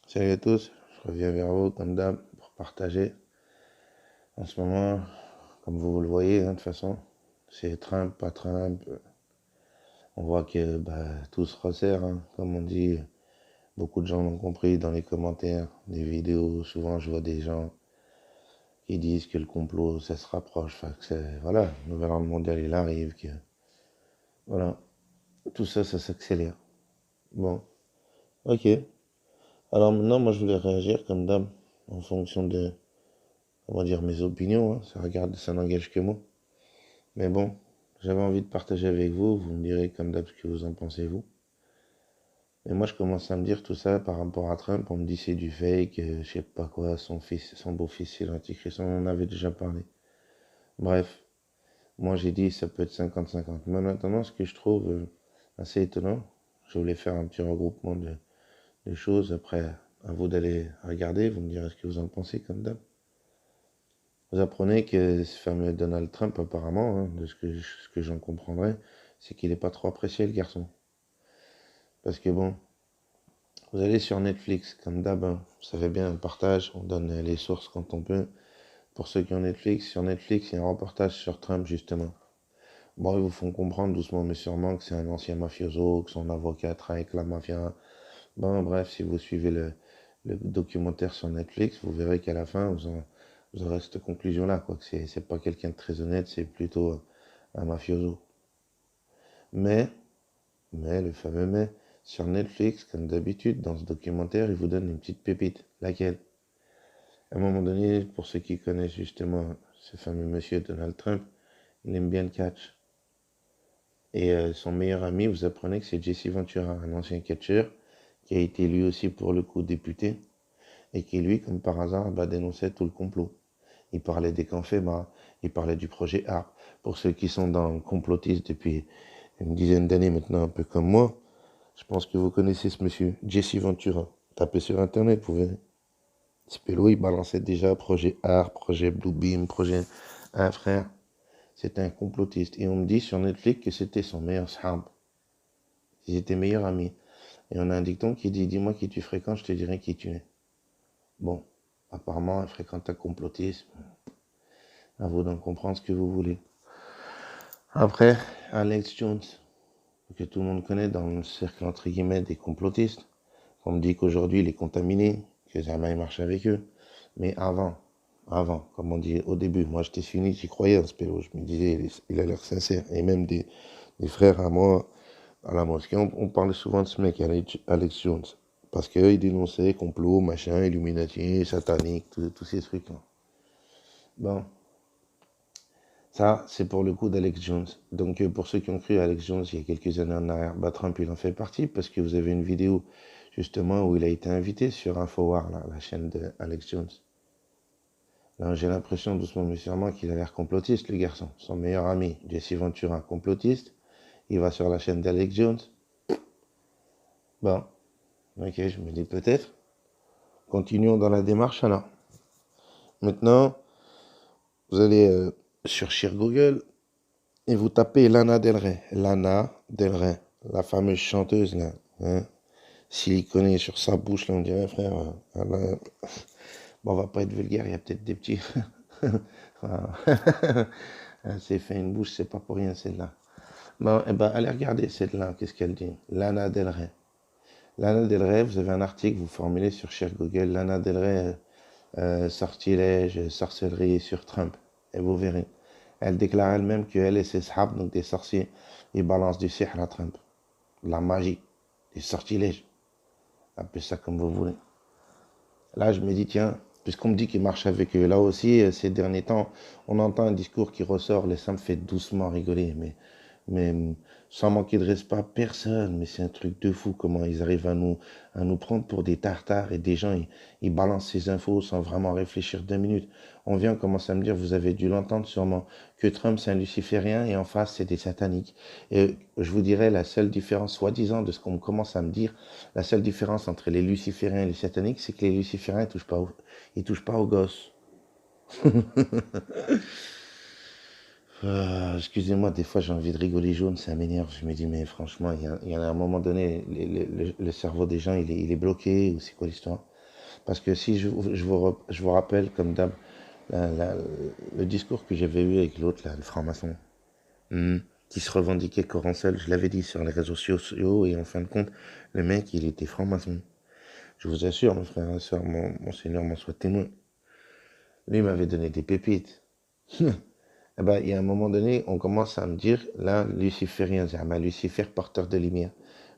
Salut à tous, je reviens vers vous comme d'hab pour partager. En ce moment, comme vous le voyez, de toute façon, c'est Trump, pas Trump. On voit que tout se resserre, hein. Comme on dit, beaucoup de gens l'ont compris dans les commentaires, des vidéos. Souvent, je vois des gens qui disent que le complot, ça se rapproche. Enfin, voilà, le nouvel ordre mondial, il arrive. Voilà, tout ça, ça s'accélère. Bon, ok. Alors maintenant, moi, je voulais réagir comme d'hab en fonction de, on va dire, mes opinions, hein. Ça n'engage que moi. Mais bon, j'avais envie de partager avec vous. Vous me direz comme d'hab ce que vous en pensez, vous. Et moi, je commence à me dire tout ça par rapport à Trump. On me dit c'est du fake, je sais pas quoi, son fils, son beau-fils, c'est l'antichrist. On en avait déjà parlé. Bref, moi j'ai dit ça peut être 50-50. Mais maintenant, ce que je trouve assez étonnant, je voulais faire un petit regroupement de choses. Après, à vous d'aller regarder. Vous me direz ce que vous en pensez, comme d'hab. Vous apprenez que ce fameux Donald Trump, apparemment, hein, de ce que j'en comprendrais, c'est qu'il n'est pas trop apprécié, le garçon. Parce que bon, vous allez sur Netflix, comme d'hab, hein, vous savez bien, on partage, on donne les sources quand on peut. Pour ceux qui ont Netflix, sur Netflix, il y a un reportage sur Trump, justement. Bon, ils vous font comprendre doucement mais sûrement que c'est un ancien mafioso, que son avocat travaille avec la mafia. Bon, bref, si vous suivez le documentaire sur Netflix, vous verrez qu'à la fin, vous aurez cette conclusion-là, quoi, que c'est pas quelqu'un de très honnête, c'est plutôt un mafioso. Mais, le fameux mais, sur Netflix, comme d'habitude, dans ce documentaire, il vous donne une petite pépite. Laquelle? À un moment donné, pour ceux qui connaissent justement ce fameux monsieur Donald Trump, il aime bien le catch. Et son meilleur ami, vous apprenez que c'est Jesse Ventura, un ancien catcheur, qui a été lui aussi pour le coup député, et qui lui, comme par hasard, dénonçait tout le complot. Il parlait des camps FEMA, il parlait du projet ARP. Pour ceux qui sont dans le complotisme depuis une dizaine d'années maintenant, un peu comme moi, je pense que vous connaissez ce monsieur, Jesse Ventura. Tapez sur Internet, vous verrez. Ce pélo, il balançait déjà projet ARP, projet Bluebeam, projet... Un frère, c'était un complotiste. Et on me dit sur Netflix que c'était son meilleur sahab. Ils étaient meilleurs amis. Et on a un dicton qui dit, dis-moi qui tu fréquentes, je te dirai qui tu es. Bon, apparemment, il fréquente un complotisme. À vous d'en comprendre ce que vous voulez. Après, Alex Jones, que tout le monde connaît dans le cercle entre guillemets des complotistes. On me dit qu'aujourd'hui il est contaminé, que jamais il marche avec eux. Mais avant, comme on dit au début, moi j'étais sunni, j'y croyais en ce pélo. Je me disais, il a l'air sincère. Et même des frères à moi, à la mosquée, on parlait souvent de ce mec, Alex Jones. Parce qu'il dénonçait complot, machin, Illuminati, satanique, tous ces trucs-là. Bon, ça, c'est pour le coup d'Alex Jones. Donc, pour ceux qui ont cru à Alex Jones il y a quelques années en arrière, Trump, il en fait partie parce que vous avez une vidéo, justement, où il a été invité sur Infowar, là, la chaîne d'Alex Jones. Là, j'ai l'impression, doucement mais sûrement, qu'il a l'air complotiste, le garçon. Son meilleur ami, Jesse Ventura, complotiste. Il va sur la chaîne d'Alex Jones. Bon, ok, je me dis peut-être. Continuons dans la démarche, alors. Maintenant, vous allez sur Google et vous tapez Lana Del Rey. Lana Del Rey, la fameuse chanteuse, là. Hein, siliconée sur sa bouche, là, on dirait, frère. Bon, on va pas être vulgaire, il y a peut-être des petits. Elle s'est fait une bouche, c'est pas pour rien, celle-là. Bon, eh ben, allez regarder celle-là, qu'est-ce qu'elle dit? Lana Del Rey. Lana Del Rey, vous avez un article, vous formulez sur Cher Google, Lana Del Rey, sortilège, sorcellerie sur Trump. Et vous verrez. Elle déclare elle-même qu'elle et ses sahab, donc des sorciers, ils balancent du sihr à Trump. De la magie, des sortilèges. Appelez ça comme vous voulez. Là, je me dis, tiens, puisqu'on me dit qu'il marche avec eux, là aussi, ces derniers temps, on entend un discours qui ressort, ça me fait doucement rigoler, mais sans manquer de respect à personne, mais c'est un truc de fou comment ils arrivent à nous prendre pour des tartares et des gens, ils balancent ces infos sans vraiment réfléchir 2 minutes. On vient, on commence à me dire, vous avez dû l'entendre sûrement, que Trump c'est un luciférien et en face c'est des sataniques. Et je vous dirais la seule différence, soi-disant, de ce qu'on commence à me dire, la seule différence entre les lucifériens et les sataniques, c'est que les lucifériens ils touchent pas aux gosses. Excusez-moi, des fois j'ai envie de rigoler jaune, ça m'énerve. Je me dis, mais franchement, il y a un moment donné, le cerveau des gens, il est bloqué, ou c'est quoi l'histoire? Parce que si je vous rappelle, comme d'hab, la- la- le discours que j'avais eu avec l'autre, là, le franc-maçon, hmm, qui se revendiquait Coran seul, je l'avais dit sur les réseaux sociaux, et en fin de compte, le mec, il était franc-maçon. Je vous assure, mes frères et sœurs, mon Seigneur m'en soit témoin. Lui m'avait donné des pépites. Eh ben, il y a un moment donné, on commence à me dire, là, luciférien, Zama, Lucifer, porteur de lumière.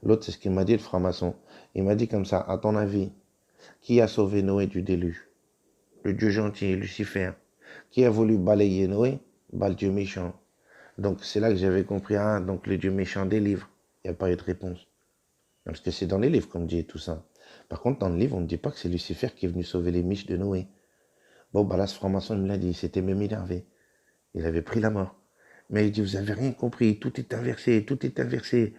L'autre, c'est ce qu'il m'a dit, le franc-maçon. Il m'a dit comme ça, à ton avis, qui a sauvé Noé du déluge? Le Dieu gentil, Lucifer. Qui a voulu balayer Noé? Bah, le Dieu méchant. Donc, c'est là que j'avais compris, ah, donc le Dieu méchant des livres. Il n'y a pas eu de réponse. Parce que c'est dans les livres qu'on me dit tout ça. Par contre, dans le livre, on ne me dit pas que c'est Lucifer qui est venu sauver les miches de Noé. Bon, bah là, ce franc-maçon, il me l'a dit, il s'était même énervé. Il avait pris la mort. Mais il dit, vous avez rien compris, tout est inversé, tout est inversé,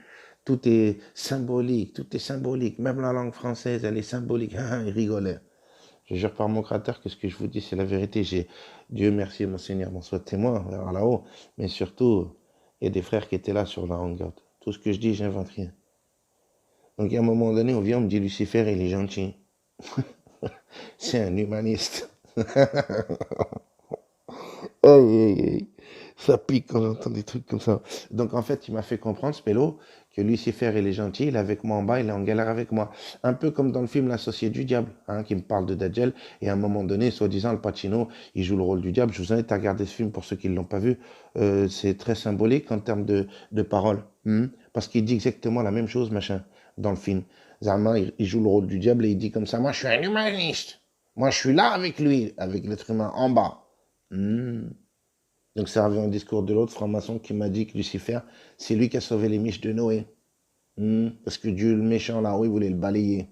tout est symbolique, tout est symbolique. Même la langue française, elle est symbolique. Il rigolait. Je jure par mon cratère que ce que je vous dis, c'est la vérité. J'ai Dieu merci, mon Seigneur, m'en soit témoin vers là-haut. Mais surtout, il y a des frères qui étaient là sur la hangout. Tout ce que je dis, j'invente rien. Donc, à un moment donné, on vient, on me dit Lucifer, il est gentil. C'est un humaniste. Aïe, aïe, aïe. Ça pique quand j'entends des trucs comme ça. Donc en fait, il m'a fait comprendre, ce pélo, que Lucifer, il est gentil, il est avec moi en bas, il est en galère avec moi. Un peu comme dans le film L'associé du diable, hein, qui me parle de Dajjal. Et à un moment donné, soi-disant, Al Pacino, il joue le rôle du diable. Je vous invite à regarder ce film pour ceux qui ne l'ont pas vu. C'est très symbolique en termes de paroles. Parce qu'il dit exactement la même chose, machin, dans le film. Zama, il joue le rôle du diable et il dit comme ça, moi je suis un humaniste. Moi je suis là avec lui, avec l'être humain en bas. Donc ça revient au discours de l'autre franc-maçon qui m'a dit que Lucifer, c'est lui qui a sauvé les miches de Noé. Parce que Dieu, le méchant là-haut, il voulait le balayer.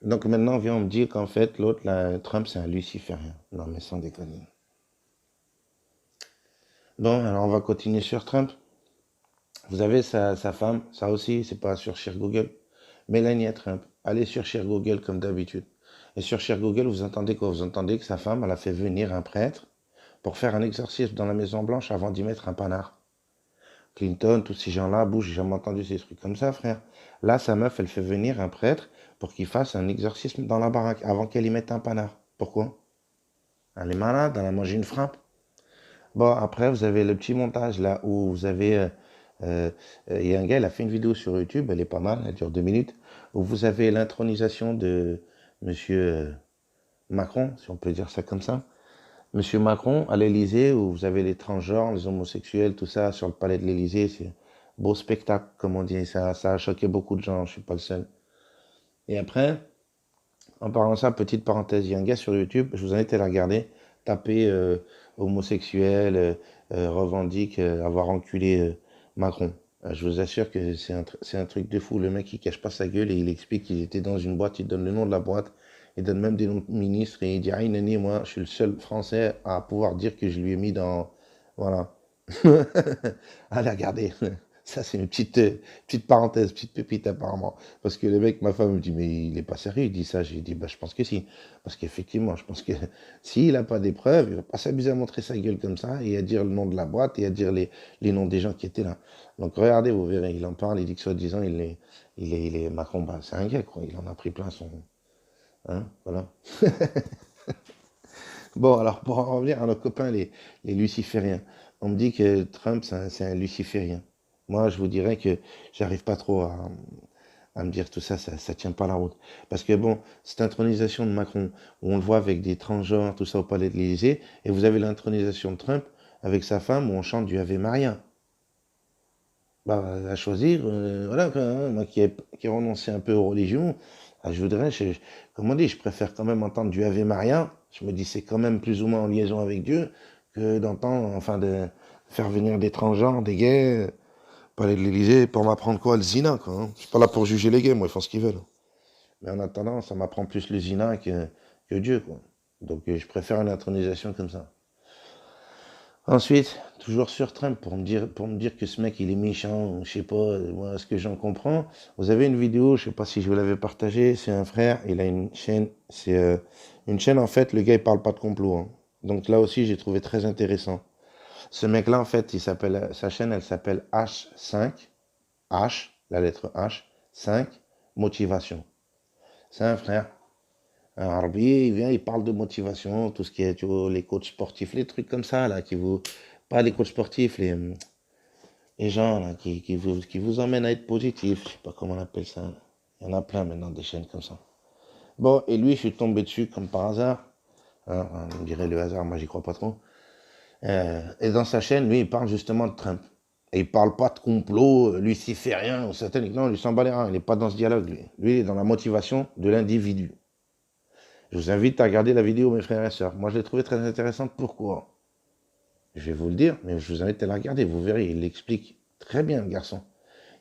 Donc maintenant, on vient me dire qu'en fait, l'autre, là, Trump, c'est un luciférien. Non, mais sans déconner. Bon, alors on va continuer sur Trump. Vous avez sa femme, ça aussi, c'est pas sur Cher Google. Melania Trump. Allez sur Cher Google comme d'habitude. Et sur Cher Google, vous entendez quoi? Vous entendez que sa femme, elle a fait venir un prêtre pour faire un exorcisme dans la Maison Blanche avant d'y mettre un panard. Clinton, tous ces gens-là bougent, j'ai jamais entendu ces trucs comme ça, frère. Là, sa meuf, elle fait venir un prêtre pour qu'il fasse un exorcisme dans la baraque avant qu'elle y mette un panard. Pourquoi? Elle est malade, elle a mangé une frappe. Bon, après, vous avez le petit montage là où vous avez. Il y a un gars, il a fait une vidéo sur YouTube, elle est pas mal, elle dure 2 minutes, où vous avez l'intronisation de monsieur Macron, si on peut dire ça comme ça. Monsieur Macron, à l'Élysée, où vous avez les transgenres, les homosexuels, tout ça, sur le palais de l'Élysée, c'est un beau spectacle, comme on dit. Ça a choqué beaucoup de gens, je suis pas le seul. Et après, en parlant de ça, petite parenthèse, il y a un gars sur YouTube, je vous invite à le regarder, tapez homosexuel, revendique avoir enculé Macron. Je vous assure que c'est un truc de fou. Le mec, il cache pas sa gueule et il explique qu'il était dans une boîte, il donne le nom de la boîte, il donne même des noms de ministres et il dit, ah, Nani, moi, je suis le seul Français à pouvoir dire que je lui ai mis dans... Voilà. Allez, regardez. Ça, c'est une petite parenthèse, petite pépite apparemment. Parce que le mec, ma femme me dit, mais il est pas sérieux, il dit ça. J'ai dit, bah, je pense que si. Parce qu'effectivement, je pense que s'il n'a pas des preuves, il va pas s'amuser à montrer sa gueule comme ça et à dire le nom de la boîte et à dire les noms des gens qui étaient là. Donc regardez, vous verrez, il en parle, il dit que soi-disant, il est Macron, bah, c'est un gars, quoi. Il en a pris plein son. Hein, voilà. Bon, alors pour en revenir à nos copains, les lucifériens, on me dit que Trump, c'est un luciférien. Moi, je vous dirais que j'arrive pas trop à me dire tout ça, ça tient pas la route. Parce que bon, cette intronisation de Macron, où on le voit avec des transgenres, tout ça au palais de l'Élysée, et vous avez l'intronisation de Trump avec sa femme où on chante du Ave Maria. Bah, à choisir, voilà, quoi, hein, moi qui ai renoncé un peu aux religions, je voudrais, comme on dit, je préfère quand même entendre du Ave Maria. Je me dis, c'est quand même plus ou moins en liaison avec Dieu que d'entendre, enfin, de faire venir des transgenres, des gays, parler de l'Élysée pour m'apprendre quoi, le zina, quoi. Hein. Je suis pas là pour juger les gays, moi, ils font ce qu'ils veulent. Mais en attendant, ça m'apprend plus le zina que Dieu, quoi. Donc, je préfère une intronisation comme ça. Ensuite, toujours sur Trump, pour me dire que ce mec, il est méchant, je sais pas, moi, ce que j'en comprends. Vous avez une vidéo, je sais pas si je vous l'avais partagée, c'est un frère, il a une chaîne, c'est une chaîne, en fait, le gars, il parle pas de complot. Hein. Donc là aussi, j'ai trouvé très intéressant. Ce mec-là, en fait, sa chaîne, elle s'appelle H5, H, la lettre H, 5, motivation. C'est un frère, un arabier, il vient, il parle de motivation, tout ce qui est, tu vois, les coachs sportifs, les trucs comme ça, là, pas les coachs sportifs, les gens, là, qui vous emmènent à être positif, je sais pas comment on appelle ça. Il y en a plein maintenant, des chaînes comme ça. Bon, et lui, je suis tombé dessus comme par hasard. Hein, on dirait le hasard, moi, j'y crois pas trop. Et dans sa chaîne, lui, il parle justement de Trump. Et il parle pas de complot luciférien ou satanique. Non, lui s'en bat les reins. Il n'est pas dans ce dialogue, lui. Lui, il est dans la motivation de l'individu. Je vous invite à regarder la vidéo, mes frères et sœurs. Moi, je l'ai trouvée très intéressante. Pourquoi? Je vais vous le dire, mais je vous invite à la regarder. Vous verrez, il l'explique très bien, le garçon.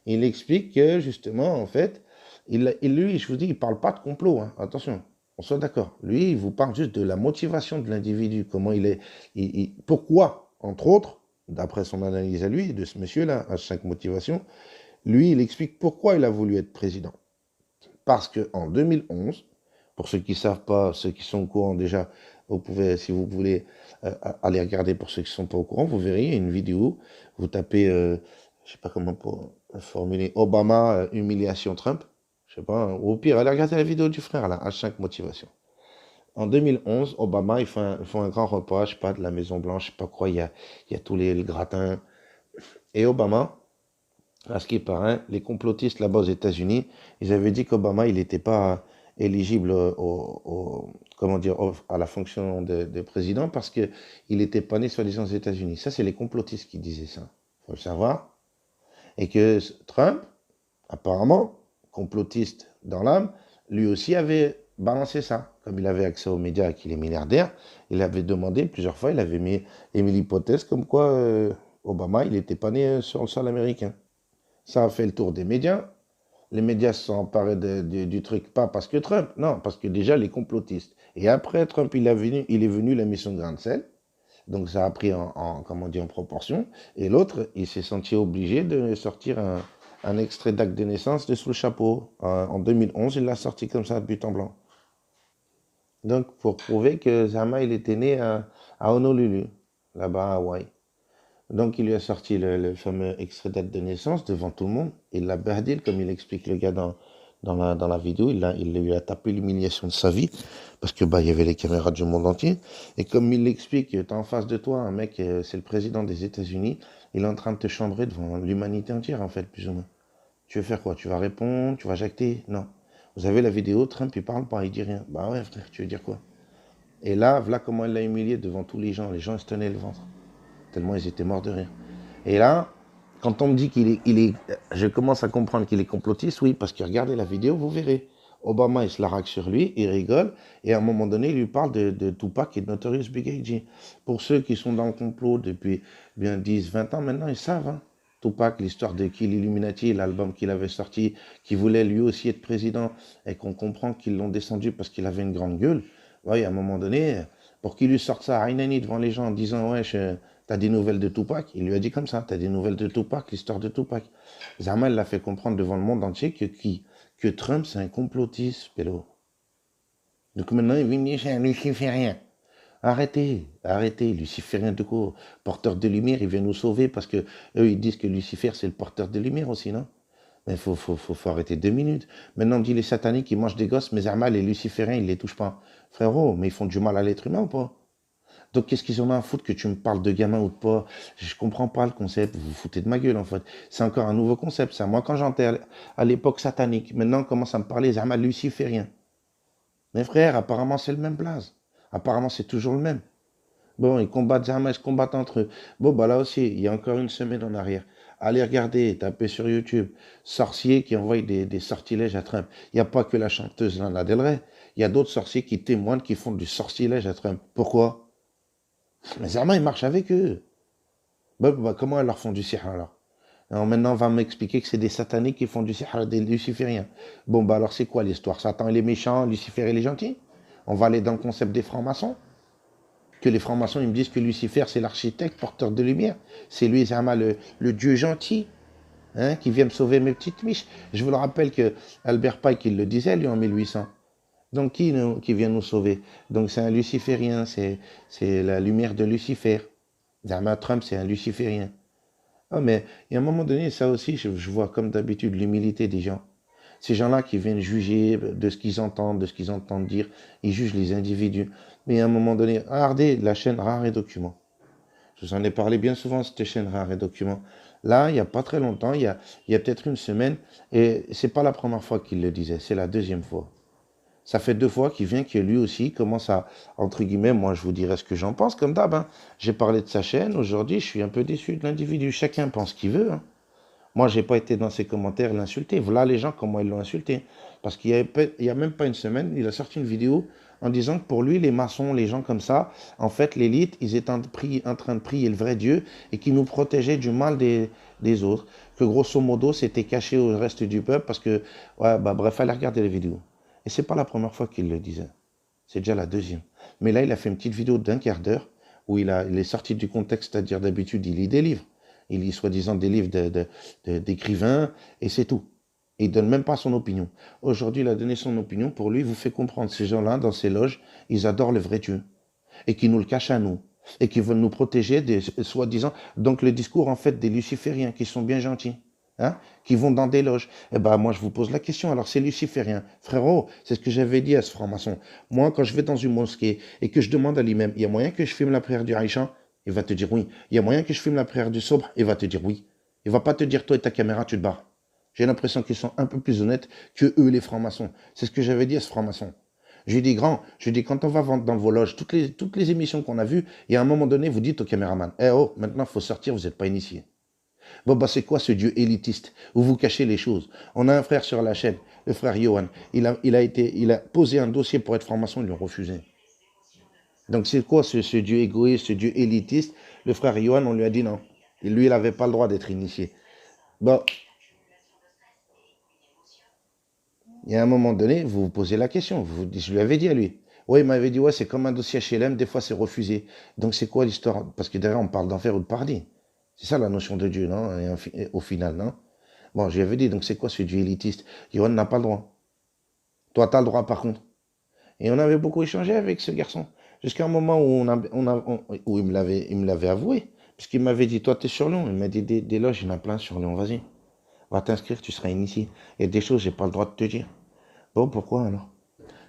Il explique que, justement, en fait, lui, je vous dis, il parle pas de complot. Hein. Attention, on soit d'accord. Lui, il vous parle juste de la motivation de l'individu. Comment il est. Pourquoi, entre autres, d'après son analyse à lui, de ce monsieur-là, à 5 motivations, lui, il explique pourquoi il a voulu être président. Parce qu'en 2011, pour ceux qui ne savent pas, ceux qui sont au courant déjà, vous pouvez, si vous voulez, aller regarder pour ceux qui ne sont pas au courant, vous verrez, il y a une vidéo, vous tapez, je ne sais pas comment pour formuler, Obama, humiliation Trump, je ne sais pas, ou au pire, allez regarder la vidéo du frère, là, H5 motivation. En 2011, Obama, ils font un grand repas, je sais pas, de la Maison Blanche, je sais pas quoi, il y a tous les gratins. Et Obama, à ce qui paraît, les complotistes là-bas aux États-Unis, ils avaient dit qu'Obama, il n'était pas éligible comment dire, à la fonction de président parce qu'il n'était pas né soi-disant aux États-Unis. Ça, c'est les complotistes qui disaient ça. Il faut le savoir. Et que Trump, apparemment, complotiste dans l'âme, lui aussi avait balancé ça. Comme il avait accès aux médias et qu'il est milliardaire, il avait demandé plusieurs fois, il avait mis l'hypothèse comme quoi Obama, il n'était pas né sur le sol américain. Ça a fait le tour des médias. Les médias se sont emparés du truc, pas parce que Trump, non, parce que déjà les complotistes. Et après, Trump, il est venu la mission grain de sel. Donc ça a pris comment dire, en proportion. Et l'autre, il s'est senti obligé de sortir un extrait d'acte de naissance de sous le chapeau. En 2011, il l'a sorti comme ça, de but en blanc. Donc pour prouver que Zama, il était né à Honolulu, là-bas à Hawaï. Donc il lui a sorti le fameux extrait date de naissance devant tout le monde. Il l'a bardil, comme il explique le gars dans la vidéo. Il lui a tapé l'humiliation de sa vie parce que il y avait les caméras du monde entier. Et comme il l'explique, tu es en face de toi, un mec, c'est le président des États-Unis. Il est en train de te chambrer devant l'humanité entière, en fait, plus ou moins. Tu veux faire quoi? Tu vas répondre? Tu vas jacter? Non. Vous avez la vidéo, Trump, il parle pas, il dit rien. Bah ouais, frère, tu veux dire quoi? Et là, voilà comment il l'a humilié devant tous les gens. Les gens, ils se tenaient le ventre. Tellement ils étaient morts de rire. Et là, quand on me dit je commence à comprendre qu'il est complotiste, oui, parce que regardez la vidéo, vous verrez. Obama, il se la raque sur lui, il rigole, et à un moment donné, il lui parle de Tupac et de Notorious B.I.G. Pour ceux qui sont dans le complot depuis bien 10, 20 ans maintenant, ils savent. Hein. Tupac, l'histoire de Kill Illuminati, l'album qu'il avait sorti, qui voulait lui aussi être président, et qu'on comprend qu'ils l'ont descendu parce qu'il avait une grande gueule. Oui, à un moment donné, pour qu'il lui sorte ça à Ainani devant les gens en disant, ouais, t'as des nouvelles de Tupac? Il lui a dit comme ça, t'as des nouvelles de Tupac, l'histoire de Tupac. Zamal l'a fait comprendre devant le monde entier que Trump, c'est un complotiste, pélo. Donc maintenant, il vient dire, c'est un luciférien. Arrêtez, luciférien de quoi? Porteur de lumière, il vient nous sauver parce que eux, ils disent que Lucifer, c'est le porteur de lumière aussi, non? Mais il faut arrêter 2 minutes. Maintenant, on dit les sataniques, ils mangent des gosses, mais Zamal, les lucifériens, ils les touchent pas. Frérot, mais ils font du mal à l'être humain ou pas? Donc, qu'est-ce qu'ils en ont à foutre que tu me parles de gamin ou de pas? Je comprends pas le concept. Vous vous foutez de ma gueule, en fait. C'est encore un nouveau concept, ça. Moi, quand j'étais à l'époque satanique, maintenant, on commence à me parler Zama luciférien. Mes frères, apparemment, c'est le même blaze. Apparemment, c'est toujours le même. Bon, ils combattent Zama, ils se combattent entre eux. Bon, bah là aussi, il y a encore une semaine en arrière. Allez regarder, tapez sur YouTube. Sorciers qui envoient des sortilèges à Trump. Il n'y a pas que la chanteuse Lana Del Rey. Il y a d'autres sorciers qui témoignent, qui font du sortilège à Trump. Pourquoi? Mais Zama, il marche avec eux. Comment elles leur font du sihr alors? Alors maintenant, on va m'expliquer que c'est des sataniques qui font du sihr, des lucifériens. Bon, bah alors c'est quoi l'histoire? Satan et les méchants, Lucifer et les gentils? On va aller dans le concept des francs-maçons? Que les francs-maçons, ils me disent que Lucifer, c'est l'architecte, porteur de lumière. C'est lui, Zama, le Dieu gentil, hein, qui vient me sauver mes petites miches. Je vous le rappelle que Albert Pike, il le disait, lui, en 1800. Donc, qui vient nous sauver? Donc, c'est un luciférien, c'est la lumière de Lucifer. Zama Trump, c'est un luciférien. Ah, mais il y a un moment donné, ça aussi, je vois comme d'habitude l'humilité des gens. Ces gens-là qui viennent juger de ce qu'ils entendent, de ce qu'ils entendent dire, ils jugent les individus. Mais à un moment donné, regardez la chaîne Rare et Documents. Je vous en ai parlé bien souvent, cette chaîne Rare et Documents. Là, il n'y a pas très longtemps, il y a peut-être une semaine, et c'est pas la première fois qu'il le disait, c'est la deuxième fois. Ça fait 2 fois qu'il vient, que lui aussi commence à, entre guillemets, moi je vous dirai ce que j'en pense, comme d'hab. Hein. J'ai parlé de sa chaîne, aujourd'hui je suis un peu déçu de l'individu. Chacun pense ce qu'il veut. Hein. Moi, j'ai pas été dans ses commentaires l'insulter. Voilà les gens, comment ils l'ont insulté. Parce qu'il y a même pas une semaine, il a sorti une vidéo en disant que pour lui, les maçons, les gens comme ça, en fait, l'élite, ils étaient en train de prier le vrai Dieu et qui nous protégeaient du mal des autres. Que grosso modo, c'était caché au reste du peuple parce que, ouais, bah, bref, fallait regarder les vidéos. Et c'est pas la première fois qu'il le disait. C'est déjà la deuxième. Mais là, il a fait une petite vidéo d'1 quart d'heure où il est sorti du contexte, c'est-à-dire d'habitude, il lit des livres. Il lit soi-disant des livres d'écrivains et c'est tout. Il ne donne même pas son opinion. Aujourd'hui, il a donné son opinion. Pour lui, il vous fait comprendre. Ces gens-là, dans ces loges, ils adorent le vrai Dieu et qui nous le cachent à nous et qui veulent nous protéger des soi-disant. Donc, le discours, en fait, des lucifériens qui sont bien gentils. Hein, qui vont dans des loges. Eh ben, moi, je vous pose la question. Alors, c'est luciférien. Frérot, c'est ce que j'avais dit à ce franc-maçon. Moi, quand je vais dans une mosquée et que je demande à l'imam, il y a moyen que je filme la prière du Aïcha? Il va te dire oui. Il y a moyen que je filme la prière du Sobre? Il va te dire oui. Il va pas te dire, toi et ta caméra, tu te barres. J'ai l'impression qu'ils sont un peu plus honnêtes que eux, les francs-maçons. C'est ce que j'avais dit à ce franc-maçon. Je lui dis, grand, je lui dis, quand on va vendre dans vos loges, toutes les émissions qu'on a vues, il y a un moment donné, vous dites au caméraman, eh oh, maintenant, il faut sortir, vous n'êtes pas initié. Bon, bah, c'est quoi ce Dieu élitiste où vous cachez les choses? On a un frère sur la chaîne, le frère Johan. Il a posé un dossier pour être franc-maçon, ils lui ont refusé. Donc, c'est quoi ce Dieu égoïste, ce Dieu élitiste? Le frère Johan, on lui a dit non. Et lui, il n'avait pas le droit d'être initié. Bon, il y a un moment donné, vous vous posez la question. Je lui avais dit à lui. Ouais, il m'avait dit, ouais, c'est comme un dossier HLM, des fois c'est refusé. Donc, c'est quoi l'histoire? Parce que derrière, on parle d'enfer ou de paradis. C'est ça la notion de Dieu, non? Et au final, non? Bon, je lui avais dit, donc c'est quoi ce Dieu élitiste? Johan n'a pas le droit. Toi, tu as le droit, par contre. Et on avait beaucoup échangé avec ce garçon. Jusqu'à un moment où il me l'avait avoué. Puisqu'il m'avait dit, toi, tu es sur Lyon. Il m'a dit, des loges, il y en a plein sur Lyon. Vas-y, va t'inscrire, tu seras initié. Il y a des choses, j'ai pas le droit de te dire. Bon, pourquoi alors?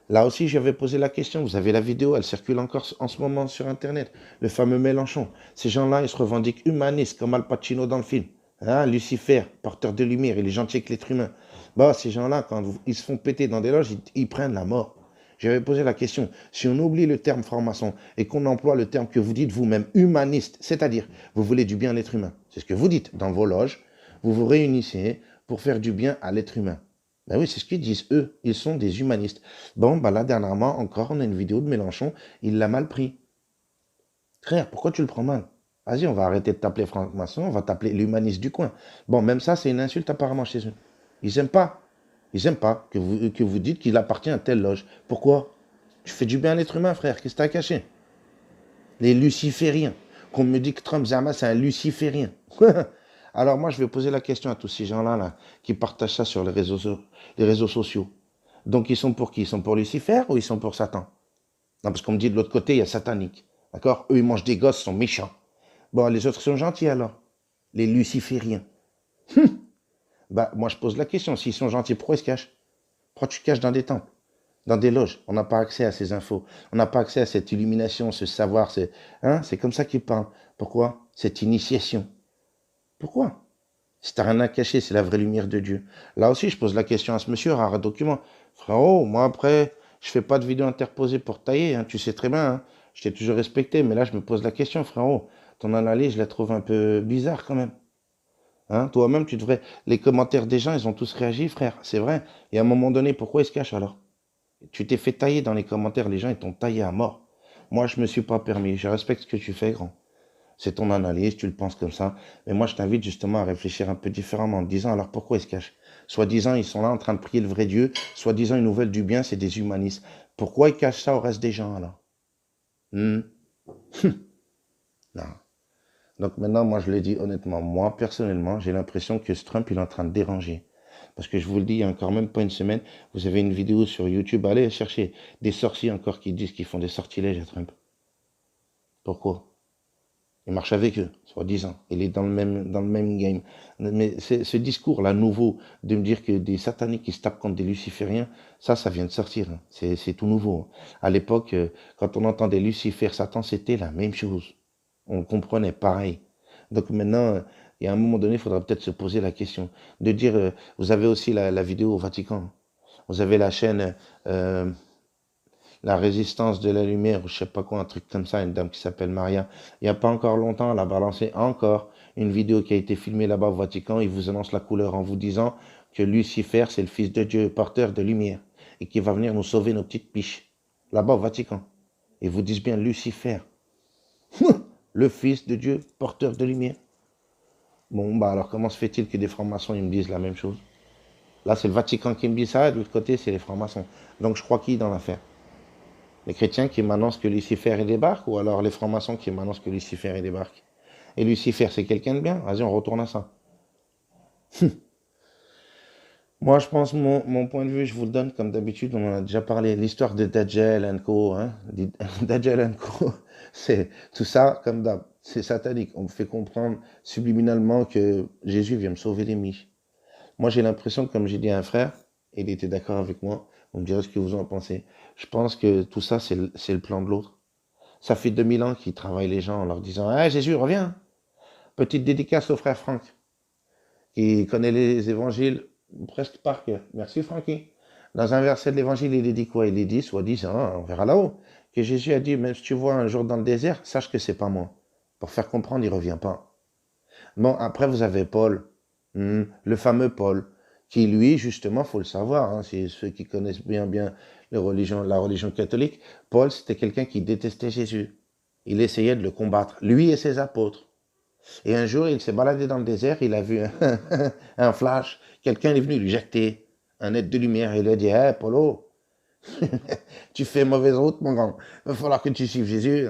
Là aussi, j'avais posé la question. Vous avez la vidéo, elle circule encore en ce moment sur Internet. Le fameux Mélenchon. Ces gens-là, ils se revendiquent humanistes, comme Al Pacino dans le film. Hein, Lucifer, porteur de lumière, il est gentil avec l'être humain. Bah, ces gens-là, quand ils se font péter dans des loges, ils prennent la mort. J'avais posé la question, si on oublie le terme franc-maçon et qu'on emploie le terme que vous dites vous-même, humaniste, c'est-à-dire, vous voulez du bien à l'être humain, c'est ce que vous dites dans vos loges, vous vous réunissez pour faire du bien à l'être humain. Ben oui, c'est ce qu'ils disent, eux, ils sont des humanistes. Bon, ben là, dernièrement, encore, on a une vidéo de Mélenchon, il l'a mal pris. Frère, pourquoi tu le prends mal? Vas-y, on va arrêter de t'appeler franc-maçon, on va t'appeler l'humaniste du coin. Bon, même ça, c'est une insulte apparemment chez eux. Ils n'aiment pas. Ils n'aiment pas que vous dites qu'il appartient à telle loge. Pourquoi? Tu fais du bien à l'être humain, frère. Qu'est-ce que t'as caché? Les lucifériens. Qu'on me dit que Trump Zama, c'est un luciférien. Alors moi, je vais poser la question à tous ces gens-là là, qui partagent ça sur les réseaux sociaux. Donc, ils sont pour qui? Ils sont pour Lucifer ou ils sont pour Satan? Non, parce qu'on me dit de l'autre côté, il y a satanique. D'accord? Eux, ils mangent des gosses, ils sont méchants. Bon, les autres sont gentils alors. Les lucifériens. Bah, moi, je pose la question. S'ils sont gentils, pourquoi ils se cachent? Pourquoi tu te caches dans des temples, dans des loges? On n'a pas accès à ces infos. On n'a pas accès à cette illumination, ce savoir. C'est comme ça qu'ils parlent. Pourquoi? Cette initiation. Pourquoi? Si t'as rien à cacher, c'est la vraie lumière de Dieu. Là aussi, je pose la question à ce monsieur, rare document. Frérot, moi après, je fais pas de vidéo interposée pour tailler, hein, tu sais très bien. Hein. Je t'ai toujours respecté, mais là, je me pose la question, frérot. Ton analyse, je la trouve un peu bizarre quand même. Hein, toi-même, tu devrais. Les commentaires des gens, ils ont tous réagi, frère. C'est vrai. Et à un moment donné, pourquoi ils se cachent alors? Tu t'es fait tailler dans les commentaires, les gens, ils t'ont taillé à mort. Moi, je me suis pas permis. Je respecte ce que tu fais, grand. C'est ton analyse, tu le penses comme ça. Mais moi, je t'invite justement à réfléchir un peu différemment en te disant, alors pourquoi ils se cachent? Soi-disant, ils sont là en train de prier le vrai Dieu. Soi-disant, une nouvelle du bien, c'est des humanistes. Pourquoi ils cachent ça au reste des gens, alors? Hmm. Non. Donc maintenant, moi, je le dis honnêtement, moi, personnellement, j'ai l'impression que ce Trump, il est en train de déranger. Parce que je vous le dis, il n'y a encore même pas une semaine, vous avez une vidéo sur YouTube, allez chercher des sorciers encore qui disent qu'ils font des sortilèges à Trump. Pourquoi? Il marche avec eux, soi-disant. Il est dans le même game. Mais ce discours-là, nouveau, de me dire que des sataniques qui se tapent contre des lucifériens, ça vient de sortir. Hein. C'est tout nouveau. Hein. À l'époque, quand on entendait Lucifer, Satan, c'était la même chose. On comprenait pareil. Donc maintenant, il y a un moment donné, il faudra peut-être se poser la question. De dire, vous avez aussi la vidéo au Vatican. Vous avez la chaîne La Résistance de la Lumière, ou je sais pas quoi, un truc comme ça, une dame qui s'appelle Maria. Il n'y a pas encore longtemps, elle a balancé encore une vidéo qui a été filmée là-bas au Vatican. Il vous annonce la couleur en vous disant que Lucifer, c'est le Fils de Dieu, porteur de lumière, et qui va venir nous sauver nos petites piches. Là-bas au Vatican. Ils vous disent bien Lucifer, le Fils de Dieu, porteur de lumière. Bon, bah alors comment se fait-il que des francs-maçons ils me disent la même chose? Là, c'est le Vatican qui me dit ça, et de l'autre côté, c'est les francs-maçons. Donc je crois qui dans l'affaire? Les chrétiens qui m'annoncent que Lucifer il débarque, ou alors les francs-maçons qui m'annoncent que Lucifer il débarque? Et Lucifer, c'est quelqu'un de bien? Vas-y, on retourne à ça. Moi, je pense, mon point de vue, je vous le donne comme d'habitude, on en a déjà parlé. L'histoire de Dajjal and Co. Hein, Dajjal and Co. C'est tout ça, comme d'hab. C'est satanique. On me fait comprendre subliminalement que Jésus vient me sauver les miches. Moi, j'ai l'impression, comme j'ai dit à un frère, et il était d'accord avec moi, vous me direz ce que vous en pensez. Je pense que tout ça, c'est le plan de l'autre. Ça fait 2000 ans qu'ils travaillent les gens en leur disant « Ah, Jésus, reviens !» Petite dédicace au frère Franck, qui connaît les évangiles presque par cœur. Merci, Francky. Dans un verset de l'évangile, il est dit quoi? Il est dit, soi-disant, hein, on verra là-haut, que Jésus a dit « Même si tu vois un jour dans le désert, sache que c'est pas moi. » Pour faire comprendre, il revient pas. Bon, après, vous avez Paul, le fameux Paul, qui lui, justement, faut le savoir, hein, c'est ceux qui connaissent bien la religion catholique, Paul, c'était quelqu'un qui détestait Jésus. Il essayait de le combattre, lui et ses apôtres. Et un jour, il s'est baladé dans le désert, il a vu un flash, quelqu'un est venu lui jeter un aide de lumière, et il lui a dit « Hé, Paulo, tu fais mauvaise route, mon grand, il va falloir que tu suives Jésus. »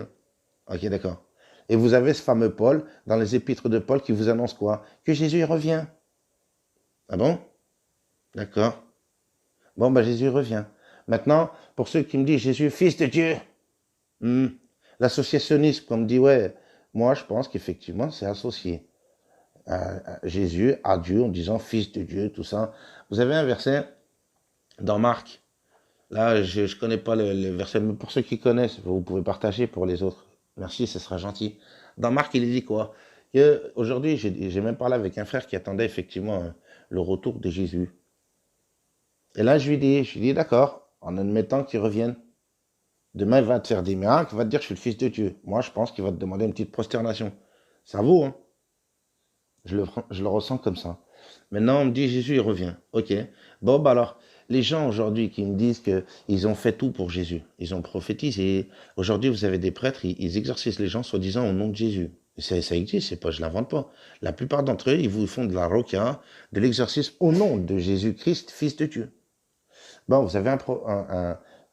Ok, d'accord. Et vous avez ce fameux Paul, dans les épîtres de Paul, qui vous annonce quoi? Que Jésus revient. Ah bon? D'accord. Bon, bah Jésus revient. Maintenant, pour ceux qui me disent Jésus, fils de Dieu, l'associationnisme, comme dit, ouais, moi je pense qu'effectivement c'est associé à Jésus, à Dieu, en disant fils de Dieu, tout ça. Vous avez un verset dans Marc. Là, je ne connais pas le verset, mais pour ceux qui connaissent, vous pouvez partager pour les autres. Merci, ce sera gentil. Dans Marc, il dit quoi? Aujourd'hui, j'ai même parlé avec un frère qui attendait effectivement le retour de Jésus. Et là, je lui dis, d'accord, en admettant qu'il revienne. Demain, il va te faire des miracles, il va te dire, je suis le fils de Dieu. Moi, je pense qu'il va te demander une petite prosternation. Ça vaut, hein? Je le ressens comme ça. Maintenant, on me dit, Jésus, il revient. Ok. Bon, bah alors, les gens aujourd'hui qui me disent qu'ils ont fait tout pour Jésus, ils ont prophétisé. Aujourd'hui, vous avez des prêtres, ils exorcisent les gens soi-disant au nom de Jésus. Ça existe, c'est pas, je l'invente pas. La plupart d'entre eux, ils vous font de la roca, de l'exorcisme au nom de Jésus-Christ, fils de Dieu. Bon, vous avez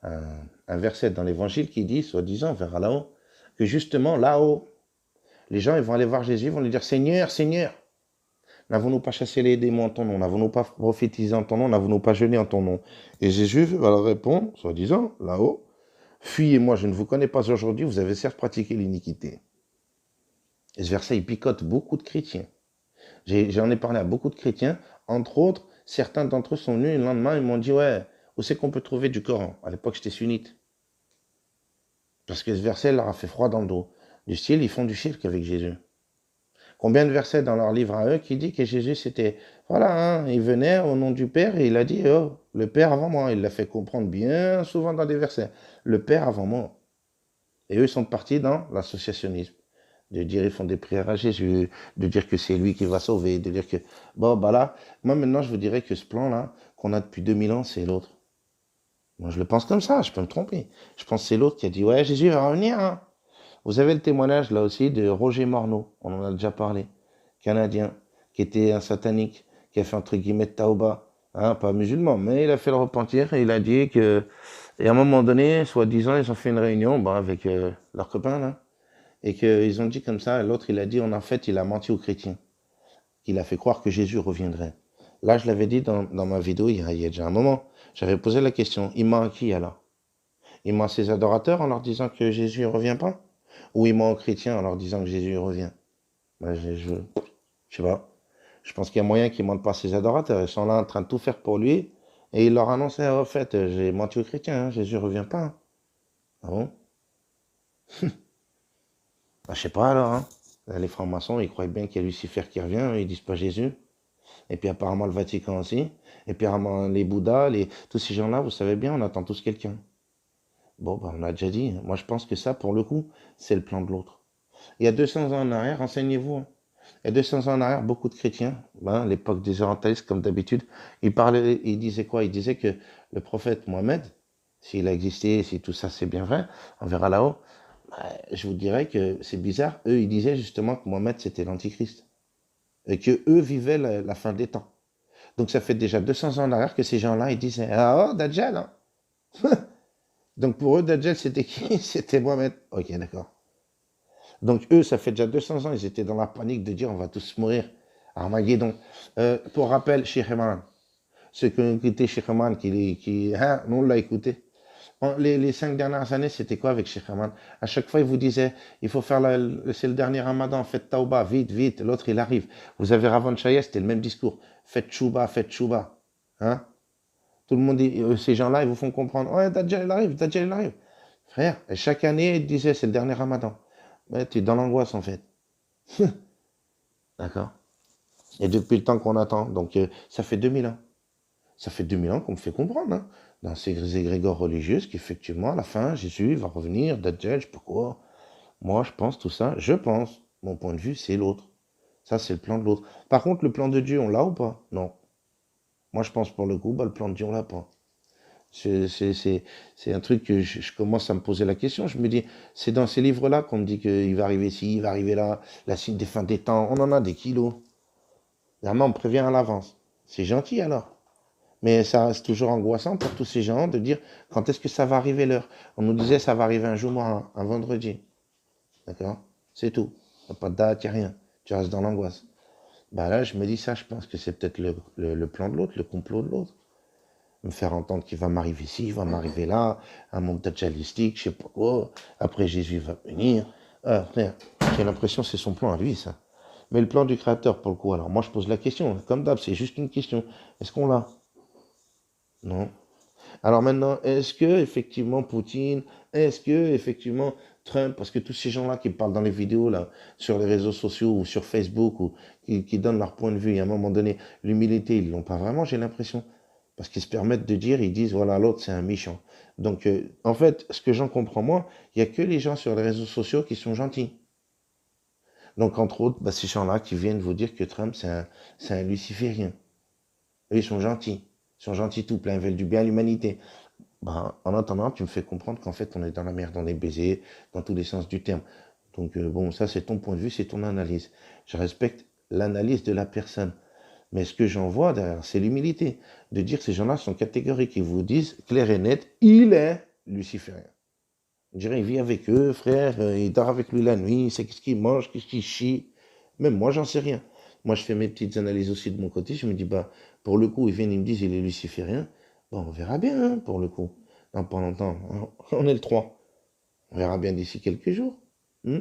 un verset dans l'évangile qui dit, soi-disant, vers là-haut, que justement, là-haut, les gens, ils vont aller voir Jésus, ils vont lui dire, Seigneur, Seigneur, n'avons-nous pas chassé les démons en ton nom? N'avons-nous pas prophétisé en ton nom? N'avons-nous pas jeûné en ton nom? Et Jésus va leur répondre, soi-disant, là-haut, fuyez-moi, je ne vous connais pas aujourd'hui, vous avez certes pratiqué l'iniquité. Et ce verset, il picote beaucoup de chrétiens. J'en ai parlé à beaucoup de chrétiens, entre autres, certains d'entre eux sont venus le lendemain, ils m'ont dit, ouais, où c'est qu'on peut trouver du Coran? À l'époque, j'étais sunnite. Parce que ce verset leur a fait froid dans le dos. Du style, ils font du shirk avec Jésus. Combien de versets dans leur livre à eux qui dit que Jésus c'était, voilà, hein, il venait au nom du Père et il a dit, oh, le Père avant moi. Il l'a fait comprendre bien souvent dans des versets. Le Père avant moi. Et eux, ils sont partis dans l'associationnisme. De dire, ils font des prières à Jésus, de dire que c'est lui qui va sauver, de dire que, bon, bah là, moi maintenant, je vous dirais que ce plan-là, qu'on a depuis 2000 ans, c'est l'autre. Moi, je le pense comme ça, je peux me tromper. Je pense que c'est l'autre qui a dit, ouais, Jésus va revenir, hein. Vous avez le témoignage là aussi de Roger Morneau, on en a déjà parlé, canadien, qui était un satanique, qui a fait entre guillemets tauba, hein, pas musulman, mais il a fait le repentir et il a dit que, et à un moment donné, soi-disant, ils ont fait une réunion avec leurs copains là, et qu'ils ont dit comme ça, l'autre il a dit, en fait, il a menti aux chrétiens, qu'il a fait croire que Jésus reviendrait. Là, je l'avais dit dans ma vidéo il y a déjà un moment, j'avais posé la question, il ment à qui alors? Il ment à ses adorateurs en leur disant que Jésus ne revient pas? Ou ils mentent aux chrétiens en leur disant que Jésus revient. Ben, je sais pas. Je pense qu'il y a moyen qu'ils ne mentent pas ses adorateurs. Ils sont là en train de tout faire pour lui. Et il leur annonce, en fait, j'ai menti aux chrétiens, hein, Jésus ne revient pas. Hein. Ah bon? Ben, je sais pas alors. Hein. Les francs-maçons, ils croient bien qu'il y a Lucifer qui revient, ils disent pas Jésus. Et puis apparemment le Vatican aussi. Et puis apparemment les Bouddhas, tous ces gens-là, vous savez bien, on attend tous quelqu'un. Bon, ben, on a déjà dit. Moi, je pense que ça, pour le coup, c'est le plan de l'autre. Il y a 200 ans en arrière, renseignez-vous. Hein. Il y a 200 ans en arrière, beaucoup de chrétiens, ben, l'époque des orientalistes, comme d'habitude, ils disaient quoi? Ils disaient que le prophète Mohammed, s'il a existé, si tout ça c'est bien vrai, on verra là-haut, ben, je vous dirais que c'est bizarre. Eux, ils disaient justement que Mohammed, c'était l'antichrist. Et que eux vivaient la fin des temps. Donc ça fait déjà 200 ans en arrière que ces gens-là, ils disaient, ah oh, Dajjal, hein. Donc pour eux, Dajjal, c'était qui? C'était Mohammed. Ok, d'accord. Donc eux, ça fait déjà 200 ans, ils étaient dans la panique de dire on va tous mourir. Armageddon. Pour rappel, Sheikh Eman, ceux qui ont écouté Sheikh Eman, hein, nous on l'a écouté. Les 5 dernières années, c'était quoi avec Sheikh Eman? À chaque fois, il vous disait, il faut faire, c'est le dernier ramadan, faites tauba, vite, vite, l'autre il arrive. Vous avez Ravan Chaya, c'était le même discours. Faites chouba, faites chouba. Hein? Tout le monde dit, ces gens-là, ils vous font comprendre, ouais, Dajjal il arrive, Dajjal il arrive. Frère, et chaque année, il disait, c'est le dernier ramadan. Ouais, tu es dans l'angoisse en fait. D'accord. Et depuis le temps qu'on attend, donc ça fait 2000 ans. Ça fait 2000 ans qu'on me fait comprendre, hein, dans ces égrégores religieuses, qu'effectivement, à la fin, Jésus va revenir, Dajjal, je sais pas quoi. Moi, je pense tout ça, je pense. Mon point de vue, c'est l'autre. Ça, c'est le plan de l'autre. Par contre, le plan de Dieu, on l'a ou pas? Non. Moi, je pense pour le coup, bah, le plan de Dieu, on l'a pas. C'est un truc que je commence à me poser la question. Je me dis, c'est dans ces livres-là qu'on me dit qu'il va arriver ci, il va arriver là, la suite des fins des temps. On en a des kilos. Vraiment, on prévient à l'avance. C'est gentil alors. Mais ça reste toujours angoissant pour tous ces gens de dire quand est-ce que ça va arriver l'heure. On nous disait ça va arriver un jour, un vendredi. D'accord? C'est tout. Il n'y a pas de date, il n'y a rien. Tu restes dans l'angoisse. Bah là, je me dis ça, je pense que c'est peut-être le plan de l'autre, le complot de l'autre. Me faire entendre qu'il va m'arriver ci, il va m'arriver là, un monde djihadistique, je sais pas quoi. Après, Jésus va venir. Ah, frère, j'ai l'impression que c'est son plan à lui, ça. Mais le plan du créateur, pour le coup, alors moi, je pose la question. Comme d'hab, c'est juste une question. Est-ce qu'on l'a? Non. Alors maintenant, est-ce que effectivement Poutine, est-ce que effectivement Trump, parce que tous ces gens-là qui parlent dans les vidéos là, sur les réseaux sociaux ou sur Facebook ou qui donnent leur point de vue, et à un moment donné, l'humilité, ils l'ont pas vraiment, j'ai l'impression, parce qu'ils se permettent de dire, ils disent voilà l'autre c'est un méchant. Donc en fait, ce que j'en comprends moi, il y a que les gens sur les réseaux sociaux qui sont gentils. Donc entre autres, bah, ces gens-là qui viennent vous dire que Trump c'est un luciférien. Eux, ils sont gentils. Ils sont gentils tout plein, ils veulent du bien à l'humanité. Ben, en attendant, tu me fais comprendre qu'en fait, on est dans la merde, on est baisé, dans tous les sens du terme. Donc, bon, ça, c'est ton point de vue, c'est ton analyse. Je respecte l'analyse de la personne. Mais ce que j'en vois derrière, c'est l'humilité. De dire que ces gens-là sont catégoriques. Ils vous disent, clair et net, il est luciférien. On dirait, il vit avec eux, frère, il dort avec lui la nuit, il sait qu'est-ce qu'il mange, qu'est-ce qu'il chie. Même moi, j'en sais rien. Moi, je fais mes petites analyses aussi de mon côté. Je me dis, bah, pour le coup, ils viennent, ils me disent, il est luciférien. Bon, on verra bien, hein, pour le coup. Dans pas longtemps. On est le 3. On verra bien d'ici quelques jours. Hmm.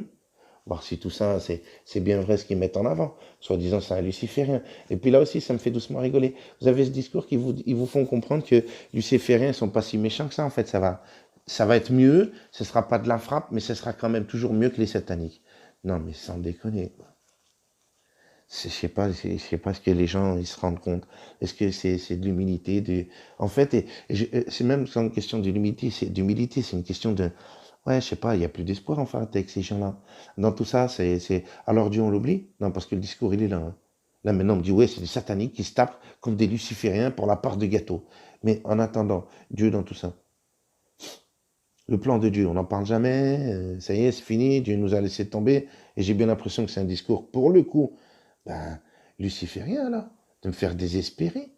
Voir si tout ça, c'est bien vrai ce qu'ils mettent en avant. Soi-disant, c'est un luciférien. Et puis là aussi, ça me fait doucement rigoler. Vous avez ce discours qui ils vous font comprendre que lucifériens ne sont pas si méchants que ça. En fait, ça va être mieux. Ce ne sera pas de la frappe, mais ce sera quand même toujours mieux que les sataniques. Non, mais sans déconner. Je sais pas ce que les gens ils se rendent compte. Est-ce que c'est de l'humilité En fait, c'est même sans une question d'humilité, c'est une question de, ouais, je sais pas, il y a plus d'espoir en fait avec ces gens-là. Dans tout ça, alors Dieu on l'oublie? Non, parce que le discours il est là. Hein. Là maintenant on me dit ouais, c'est des sataniques qui se tapent comme des lucifériens pour la part de gâteau. Mais en attendant, Dieu dans tout ça. Le plan de Dieu, on n'en parle jamais. Ça y est, c'est fini. Dieu nous a laissé tomber. Et j'ai bien l'impression que c'est un discours pour le coup. Ben, luciférien, là, de me faire désespérer.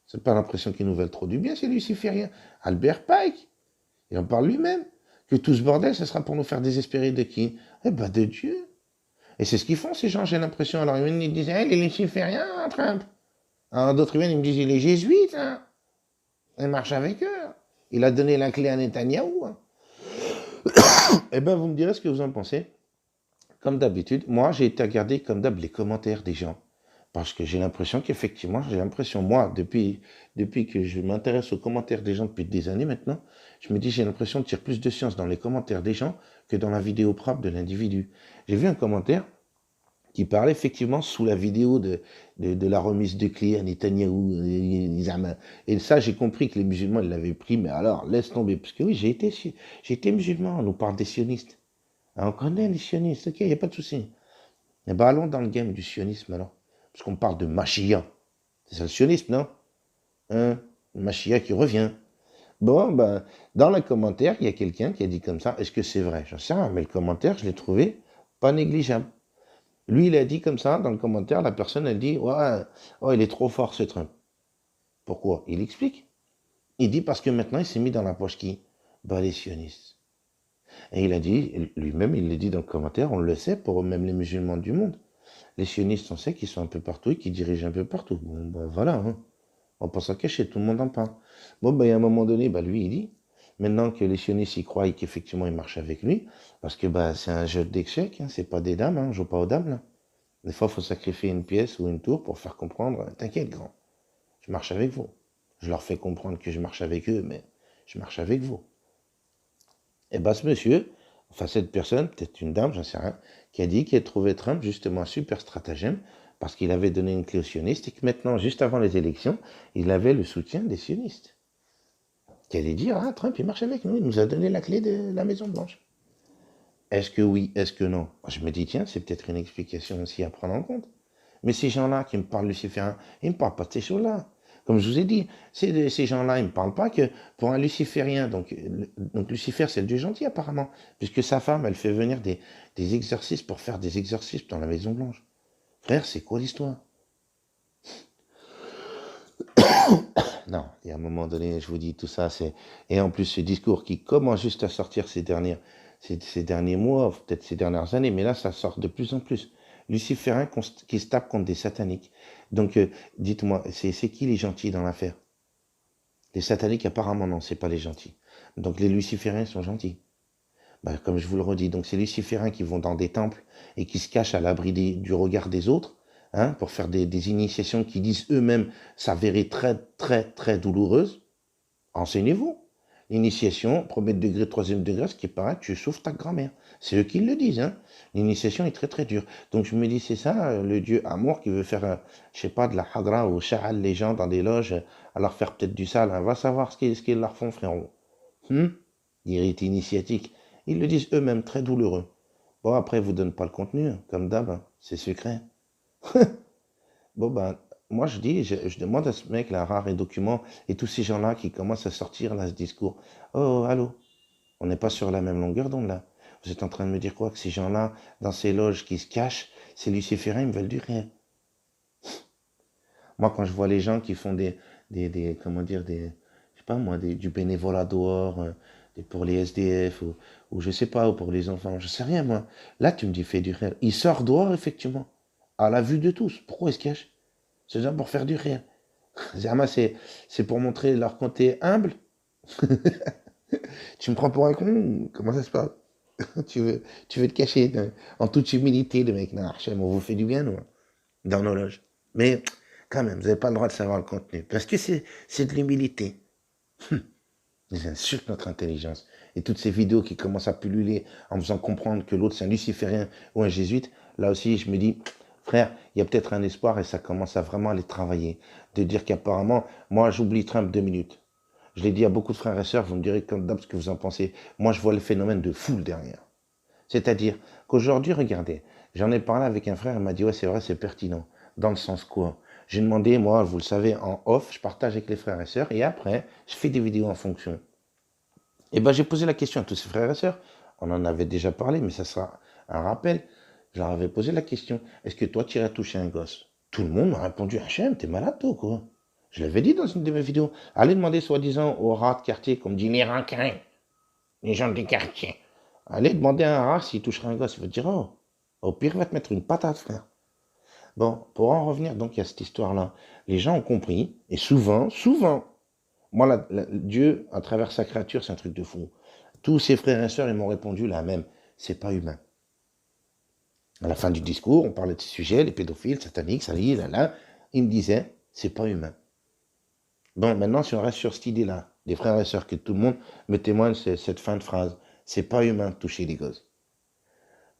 C'est pas l'impression qu'ils nous veulent trop du bien, c'est luciférien. Albert Pike, il en parle lui-même. Que tout ce bordel, ce sera pour nous faire désespérer de qui? Eh ben, de Dieu. Et c'est ce qu'ils font, ces gens, j'ai l'impression. Alors, ils disent, il est luciférien, Trump. Alors, d'autres viennent, ils me disent, il est jésuite, hein. Il marche avec eux. Il a donné la clé à Netanyahou. Hein. Eh bien, vous me direz ce que vous en pensez. Comme d'habitude, moi, j'ai été regarder, comme d'hab, les commentaires des gens. Parce que j'ai l'impression qu'effectivement, moi, depuis que je m'intéresse aux commentaires des gens depuis des années maintenant, je me dis, j'ai l'impression de tirer plus de science dans les commentaires des gens que dans la vidéo propre de l'individu. J'ai vu un commentaire qui parlait effectivement sous la vidéo de la remise de clés à Netanyahou. Et ça, j'ai compris que les musulmans, ils l'avaient pris, mais alors, laisse tomber. Parce que oui, j'ai été musulman, on nous parle des sionistes. Ah, on connaît les sionistes, ok, il n'y a pas de souci. Eh bien, allons dans le game du sionisme alors. Parce qu'on parle de Mashiach. C'est ça le sionisme, non? Hein? Mashiach qui revient. Bon, ben, dans les commentaires, il y a quelqu'un qui a dit comme ça. Est-ce que c'est vrai? J'en sais rien, mais le commentaire, je l'ai trouvé pas négligeable. Lui, il a dit comme ça, dans le commentaire, la personne, elle dit, ouais, oh, il est trop fort ce Trump. Pourquoi? Il explique. Il dit parce que maintenant, il s'est mis dans la poche qui? Ben, les sionistes. Et il a dit, lui-même, il l'a dit dans le commentaire, on le sait, pour même les musulmans du monde. Les sionistes, on sait qu'ils sont un peu partout et qu'ils dirigent un peu partout. Bon, ben voilà, hein. On pense à cacher, tout le monde en parle. Bon, ben, il y a un moment donné, ben, lui, il dit, maintenant que les sionistes y croient et qu'effectivement, ils marchent avec lui, parce que ben, c'est un jeu d'échecs, hein, c'est pas des dames, hein, on joue pas aux dames, là. Des fois, il faut sacrifier une pièce ou une tour pour faire comprendre, t'inquiète, grand, je marche avec vous. Je leur fais comprendre que je marche avec eux, mais je marche avec vous. Et ben, ce monsieur, enfin, cette personne, peut-être une dame, j'en sais rien, qui a dit qu'il a trouvé Trump justement un super stratagème parce qu'il avait donné une clé aux sionistes et que maintenant, juste avant les élections, il avait le soutien des sionistes. Qui allait dire, ah, Trump, il marche avec nous, il nous a donné la clé de la Maison-Blanche. Est-ce que oui, est-ce que non? Je me dis, tiens, c'est peut-être une explication aussi à prendre en compte. Mais ces gens-là qui me parlent luciférien, ils ne me parlent pas de ces choses-là. Comme je vous ai dit, ces gens-là, ils ne me parlent pas que pour un luciférien, donc Lucifer, c'est le Dieu gentil apparemment, puisque sa femme, elle fait venir des exercices pour faire des exercices dans la Maison Blanche. Frère, c'est quoi l'histoire? Non, il y a un moment donné, je vous dis, tout ça, c'est... Et en plus, ce discours qui commence juste à sortir ces derniers mois, peut-être ces dernières années, mais là, ça sort de plus en plus. Luciférin qui se tape contre des sataniques. Donc, dites-moi, c'est qui les gentils dans l'affaire? Les sataniques, apparemment, non, c'est pas les gentils. Donc, les lucifériens sont gentils. Bah, comme je vous le redis, donc c'est les lucifériens qui vont dans des temples et qui se cachent à l'abri du regard des autres, hein, pour faire des initiations qui disent eux-mêmes s'avérer très, très, très douloureuses. Enseignez-vous. L'initiation, premier degré, troisième degré, ce qui paraît, tu sauves ta grand-mère. C'est eux qui le disent, hein. L'initiation est très très dure. Donc je me dis, c'est ça, le dieu amour qui veut faire, je sais pas, de la hagra ou sha'al les gens dans des loges, à leur faire peut-être du sale, hein. Va savoir ce qu'ils leur font, frérot. Des rites initiatiques. Ils le disent eux-mêmes, très douloureux. Bon, après, ils vous donnent pas le contenu, hein, comme d'hab, hein. C'est secret. Bon, ben, moi, je demande à ce mec, là, rare et document, et tous ces gens-là qui commencent à sortir, là, ce discours. Oh, allô, on n'est pas sur la même longueur d'onde, là. Vous êtes en train de me dire quoi? Que ces gens-là, dans ces loges qui se cachent, ces lucifériens, ils me veulent du rien. Moi, quand je vois les gens qui font comment dire, je sais pas moi, du bénévolat dehors, pour les SDF, ou je sais pas, ou pour les enfants, je sais rien, moi. Là, tu me dis, fais du réel. Ils sortent dehors, effectivement, à la vue de tous. Pourquoi ils se cachent? C'est déjà pour faire du réel. Zerma, c'est pour montrer leur côté humble. Tu me prends pour un con? Comment ça se passe? Tu veux te cacher en toute humilité, le mec. Non, Hachem, on vous fait du bien, nous, hein, dans nos loges. Mais quand même, vous n'avez pas le droit de savoir le contenu. Parce que c'est de l'humilité. Ils insultent notre intelligence. Et toutes ces vidéos qui commencent à pulluler en faisant comprendre que l'autre c'est un luciférien ou un jésuite, là aussi je me dis, frère, il y a peut-être un espoir et ça commence à vraiment aller travailler. De dire qu'apparemment, moi j'oublie Trump 2 minutes. Je l'ai dit à beaucoup de frères et sœurs, vous me direz comme d'hab ce que vous en pensez. Moi je vois le phénomène de foule derrière. C'est-à-dire qu'aujourd'hui, regardez, j'en ai parlé avec un frère, il m'a dit, ouais c'est vrai, c'est pertinent. Dans le sens quoi? J'ai demandé, moi, vous le savez, en off, je partage avec les frères et sœurs, et après, je fais des vidéos en fonction. Et ben j'ai posé la question à tous ces frères et sœurs, on en avait déjà parlé, mais ça sera un rappel. Je leur avais posé la question, est-ce que toi tu irais toucher un gosse? Tout le monde m'a répondu, Hachem, t'es malade toi quoi? Je l'avais dit dans une de mes vidéos. Allez demander soi-disant aux rats de quartier, comme dit les raquins, les gens des quartiers. Allez demander à un rat s'il toucherait un gosse. Il va te dire, oh, au pire, il va te mettre une patate, frère. Bon, pour en revenir donc à cette histoire-là, les gens ont compris, et souvent, moi, Dieu, à travers sa créature, c'est un truc de fou. Tous ses frères et sœurs, ils m'ont répondu la même. C'est pas humain. À la fin du discours, on parlait de ces sujets, les pédophiles, sataniques, ça y est, là. Ils me disaient, c'est pas humain. Bon, maintenant, si on reste sur cette idée-là, les frères et sœurs, que tout le monde me témoigne cette fin de phrase, c'est pas humain de toucher les gosses.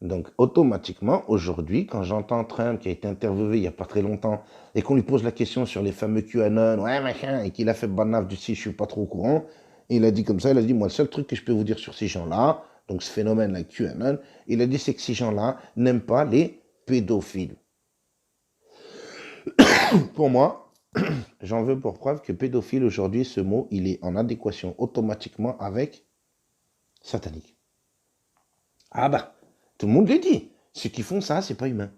Donc, automatiquement, aujourd'hui, quand j'entends Trump qui a été interviewé il n'y a pas très longtemps et qu'on lui pose la question sur les fameux QAnon, ouais, machin, et qu'il a fait banaf du si je suis pas trop au courant, il a dit comme ça, il a dit, moi, le seul truc que je peux vous dire sur ces gens-là, donc ce phénomène-là, QAnon, il a dit, c'est que ces gens-là n'aiment pas les pédophiles. Pour moi, j'en veux pour preuve que pédophile, aujourd'hui, ce mot, il est en adéquation automatiquement avec satanique. Ah bah, tout le monde le dit. Ceux qui font ça, c'est pas humain.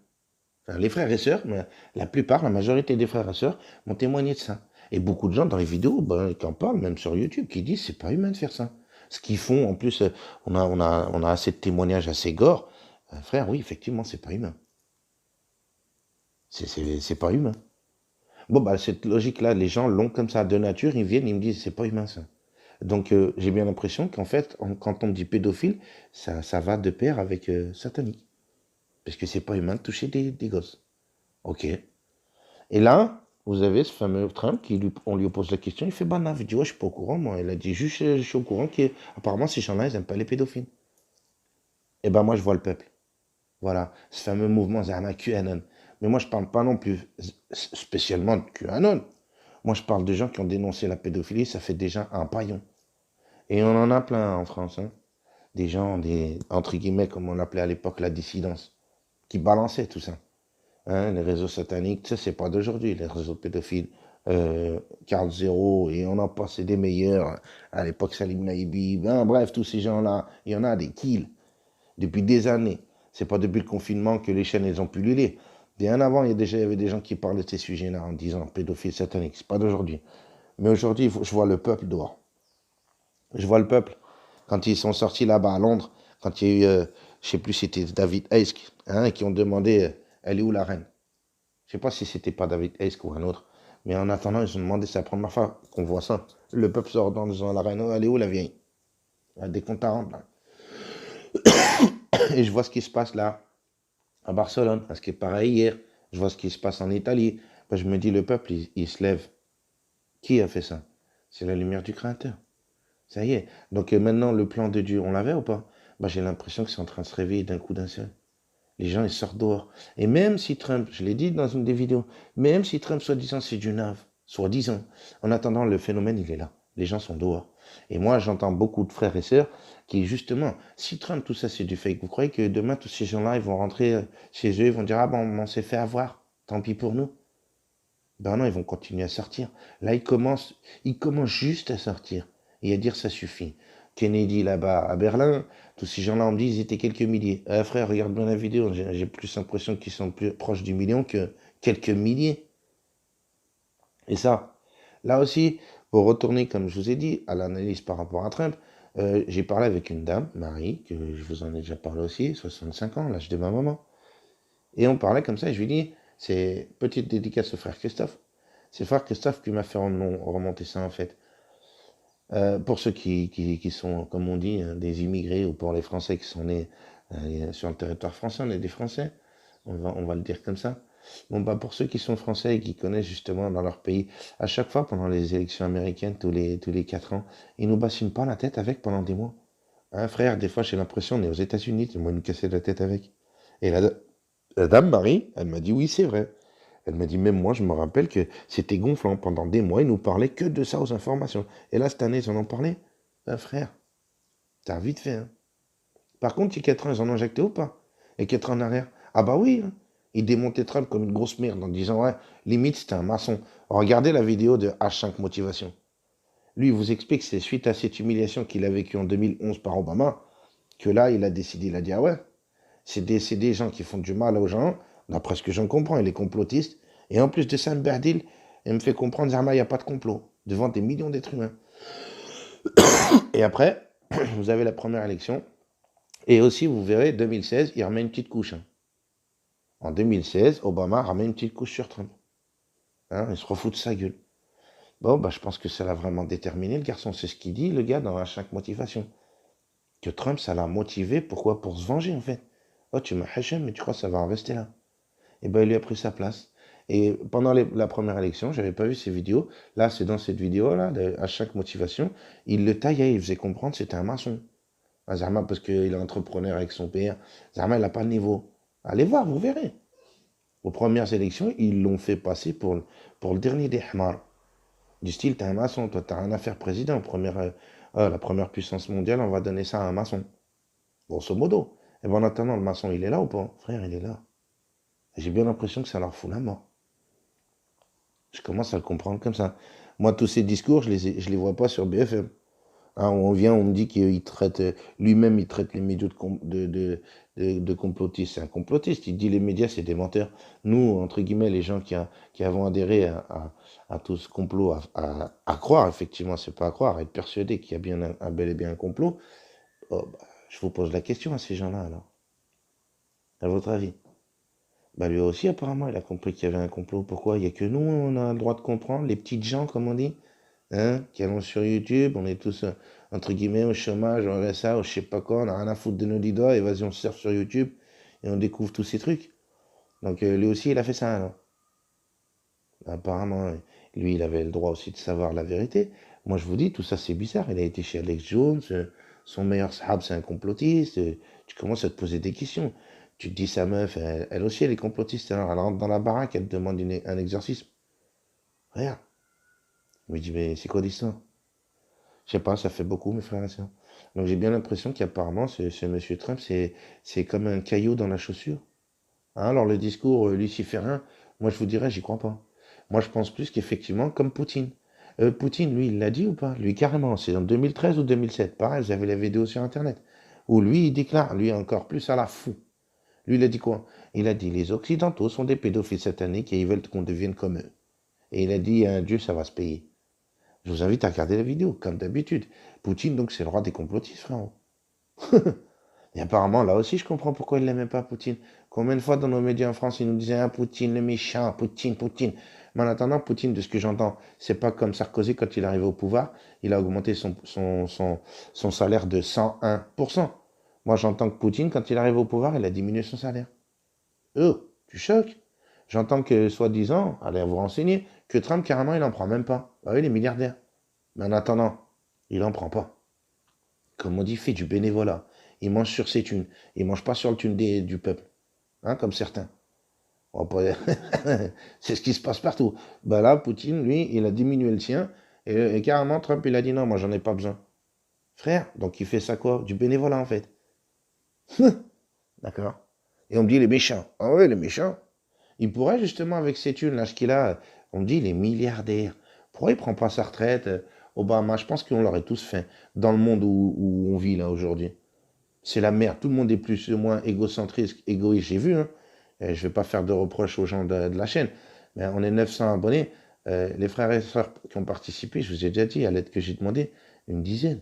Enfin, les frères et sœurs, mais la plupart, la majorité des frères et sœurs m'ont témoigné de ça. Et beaucoup de gens dans les vidéos qui en parlent, même sur YouTube, qui disent c'est pas humain de faire ça. Ce qu'ils font, en plus, on a assez de témoignages assez gore. Frère, oui, effectivement, c'est pas humain. C'est pas humain. Bon, bah, cette logique-là, les gens l'ont comme ça de nature, ils viennent, ils me disent c'est pas humain ça. Donc, j'ai bien l'impression qu'en fait, quand on me dit pédophile, ça va de pair avec satanique. Parce que c'est pas humain de toucher des gosses. Ok. Et là, vous avez ce fameux Trump on lui pose la question, il fait banaf. Il dit, ouais, je suis pas au courant, moi. Il a dit, juste, je suis au courant qu'apparemment, ces gens-là, ils n'aiment pas les pédophiles. Et ben, moi, je vois le peuple. Voilà. Ce fameux mouvement Zahma QAnon. Mais moi, je parle pas non plus spécialement de QAnon. Moi, je parle de gens qui ont dénoncé la pédophilie, ça fait déjà un paillon. Et on en a plein en France. Hein. Des gens, entre guillemets, comme on appelait à l'époque la dissidence, qui balançaient tout ça. Hein, les réseaux sataniques, tu sais, c'est pas d'aujourd'hui, les réseaux pédophiles. Carl Zero, et on en passait des meilleurs. À l'époque, Salim Naïbi, ben, bref, tous ces gens-là, il y en a des kills depuis des années. C'est pas depuis le confinement que les chaînes, elles ont pullulé. Bien avant, il y avait des gens qui parlaient de ces sujets-là en disant pédophile satanique. C'est pas d'aujourd'hui. Mais aujourd'hui, je vois le peuple dehors. Je vois le peuple. Quand ils sont sortis là-bas à Londres, quand il y a eu, je sais plus si c'était David Eysk, hein, qui ont demandé, elle est où la reine? Je sais pas si c'était pas David Eysk ou un autre. Mais en attendant, ils ont demandé, c'est la première fois qu'on voit ça. Le peuple sort dans disant à la reine, oh, elle est où la vieille? Des comptes à rendre, là. Et je vois ce qui se passe là, à Barcelone, ce qui est pareil hier. Je vois ce qui se passe en Italie. Ben, je me dis, le peuple, il se lève. Qui a fait ça? C'est la lumière du Créateur. Ça y est. Donc maintenant, le plan de Dieu, on l'avait ou pas? Ben, j'ai l'impression que c'est en train de se réveiller d'un coup d'un seul. Les gens, ils sortent dehors. Et même si Trump, je l'ai dit dans une des vidéos, même si Trump, soi-disant, c'est du nave, soi-disant, en attendant, le phénomène, il est là. Les gens sont dehors. Et moi, j'entends beaucoup de frères et sœurs qui, justement, si Trump, tout ça, c'est du fake, vous croyez que demain, tous ces gens-là, ils vont rentrer chez eux, ils vont dire, ah ben, on s'est fait avoir, tant pis pour nous. Ben non, ils vont continuer à sortir. Là, ils commencent juste à sortir et à dire, ça suffit. Kennedy, là-bas, à Berlin, tous ces gens-là, on me dit, ils étaient quelques milliers. Frère, regarde bien la vidéo, j'ai plus l'impression qu'ils sont plus proches du million que quelques milliers. Et ça, là aussi, pour retourner, comme je vous ai dit, à l'analyse par rapport à Trump, j'ai parlé avec une dame, Marie, que je vous en ai déjà parlé aussi, 65 ans, l'âge de ma maman. Et on parlait comme ça, et je lui dis, c'est petite dédicace au frère Christophe. C'est le frère Christophe qui m'a fait remonter ça, en fait. Pour ceux qui sont, comme on dit, des immigrés, ou pour les Français qui sont nés sur le territoire français, on est des Français, on va le dire comme ça. Bon, bah, pour ceux qui sont français et qui connaissent justement dans leur pays, à chaque fois pendant les élections américaines, tous les 4 ans, ils nous bassinent pas la tête avec pendant des mois. Hein, frère, des fois j'ai l'impression on est aux États-Unis, ils vont nous casser la tête avec. Et la dame Marie, elle m'a dit oui, c'est vrai. Elle m'a dit, même moi, je me rappelle que c'était gonflant. Pendant des mois, ils nous parlaient que de ça aux informations. Et là, cette année, ils en ont parlé. Ben, frère, t'as vite fait. Hein. Par contre, il y a 4 ans, ils en ont injecté ou pas? Et 4 ans en arrière? Ah bah oui, hein. Ils démontaient Trump comme une grosse merde en disant, ouais, limite, c'était un maçon. Regardez la vidéo de H5 Motivation. Lui, il vous explique que c'est suite à cette humiliation qu'il a vécue en 2011 par Obama que là, il a décidé, il a dit, ah ouais, c'est des gens qui font du mal aux gens, d'après ce que j'en comprends, il est complotiste. Et en plus de ça, Mberdil, il me fait comprendre, Zama, il n'y a pas de complot, devant des millions d'êtres humains. Et après, vous avez la première élection, et aussi, vous verrez, 2016, il remet une petite couche. Hein. En 2016, Obama remet une petite couche sur Trump. Hein, il se refout de sa gueule. Bon, bah, je pense que ça l'a vraiment déterminé, le garçon, c'est ce qu'il dit, le gars, dans chaque motivation. Que Trump, ça l'a motivé, pourquoi? Pour se venger, en fait. Oh, tu m'as hachem, mais tu crois que ça va en rester là? Et ben, il lui a pris sa place. Et pendant la première élection, j'avais pas vu ces vidéos. Là, c'est dans cette vidéo-là, à chaque motivation, il le taillait, il faisait comprendre que c'était un maçon. Ah, Zama, parce qu'il est entrepreneur avec son père. Zama, il n'a pas le niveau. Allez voir, vous verrez. Aux premières élections, ils l'ont fait passer pour le dernier des Hamar. Du style, t'es un maçon, toi, t'as rien à faire président. La première puissance mondiale, on va donner ça à un maçon. Grosso modo. Et ben en attendant, le maçon, il est là ou pas? Frère, il est là. J'ai bien l'impression que ça leur fout la mort. Je commence à le comprendre comme ça. Moi, tous ces discours, je les vois pas sur BFM. Hein, on vient, on me dit qu'il traite, lui-même, il traite les médias de complotistes. C'est un complotiste. Il dit les médias, c'est des menteurs. Nous, entre guillemets, les gens qui avons adhéré à tout ce complot, à croire, effectivement, c'est pas à croire, à être persuadé qu'il y a bien un bel et bien un complot, oh, bah, je vous pose la question à ces gens-là, alors. À votre avis? Bah, lui aussi, apparemment, il a compris qu'il y avait un complot. Pourquoi? Il n'y a que nous, on a le droit de comprendre, les petites gens, comme on dit. Hein, qui allons sur YouTube, on est tous, entre guillemets, au chômage, au RSA, au je sais pas quoi, on a rien à foutre de nos 10 doigts, et vas-y, on se surfe sur YouTube, et on découvre tous ces trucs. Donc lui aussi, il a fait ça, alors. Apparemment, lui, il avait le droit aussi de savoir la vérité. Moi, je vous dis, tout ça, c'est bizarre. Il a été chez Alex Jones, son meilleur sahab, c'est un complotiste. Tu commences à te poser des questions. Tu te dis, sa meuf, elle aussi, elle est complotiste. Alors, elle rentre dans la baraque, elle te demande un exorcisme. Regarde. Je me dis, mais c'est quoi l'histoire? Je sais pas, ça fait beaucoup, mes frères et sœurs. Donc j'ai bien l'impression qu'apparemment, ce monsieur Trump, c'est comme un caillou dans la chaussure. Hein, alors le discours luciférien, moi je vous dirais, j'y crois pas. Moi je pense plus qu'effectivement, comme Poutine. Poutine, lui, il l'a dit ou pas? Lui, carrément, c'est en 2013 ou 2007. Pareil, vous avez la vidéo sur Internet. Où lui, il déclare, lui encore plus à la fou. Lui, il a dit quoi? Il a dit, les Occidentaux sont des pédophiles sataniques et ils veulent qu'on devienne comme eux. Et il a dit, un Dieu, ça va se payer. Je vous invite à regarder la vidéo, comme d'habitude. Poutine, donc, c'est le roi des complotistes, frérot. Et apparemment, là aussi, je comprends pourquoi il l'aimait pas, Poutine. Combien de fois dans nos médias en France, ils nous disaient, ah, Poutine, le méchant, Poutine, Poutine. Mais en attendant, Poutine, de ce que j'entends, c'est pas comme Sarkozy quand il est arrivé au pouvoir, il a augmenté son salaire de 101%. Moi, j'entends que Poutine, quand il arrive au pouvoir, il a diminué son salaire. Oh, tu choques? J'entends que, soi-disant, allez vous renseigner, que Trump, carrément, il en prend même pas. Bah oui, il est milliardaire. Mais en attendant, il en prend pas. Comme on dit, il fait du bénévolat. Il mange sur ses thunes. Il mange pas sur le thune du peuple. Hein, comme certains. On va pas- C'est ce qui se passe partout. Bah là, Poutine, lui, il a diminué le sien. Et carrément, Trump, il a dit non, moi, j'en ai pas besoin. Frère, donc il fait ça quoi? Du bénévolat, en fait. D'accord. Et on me dit, les méchants. Ah ouais, les méchants. Il pourrait, justement, avec ses thunes, l'âge qu'il a, on me dit, il est milliardaire. Pourquoi il prend pas sa retraite? Obama, je pense qu'on l'aurait tous fait dans le monde où on vit là aujourd'hui. C'est la merde. Tout le monde est plus ou moins égocentrique, égoïste. J'ai vu, hein. Je ne vais pas faire de reproches aux gens de la chaîne, mais on est 900 abonnés. Les frères et sœurs qui ont participé, je vous ai déjà dit, à l'aide que j'ai demandé, une dizaine.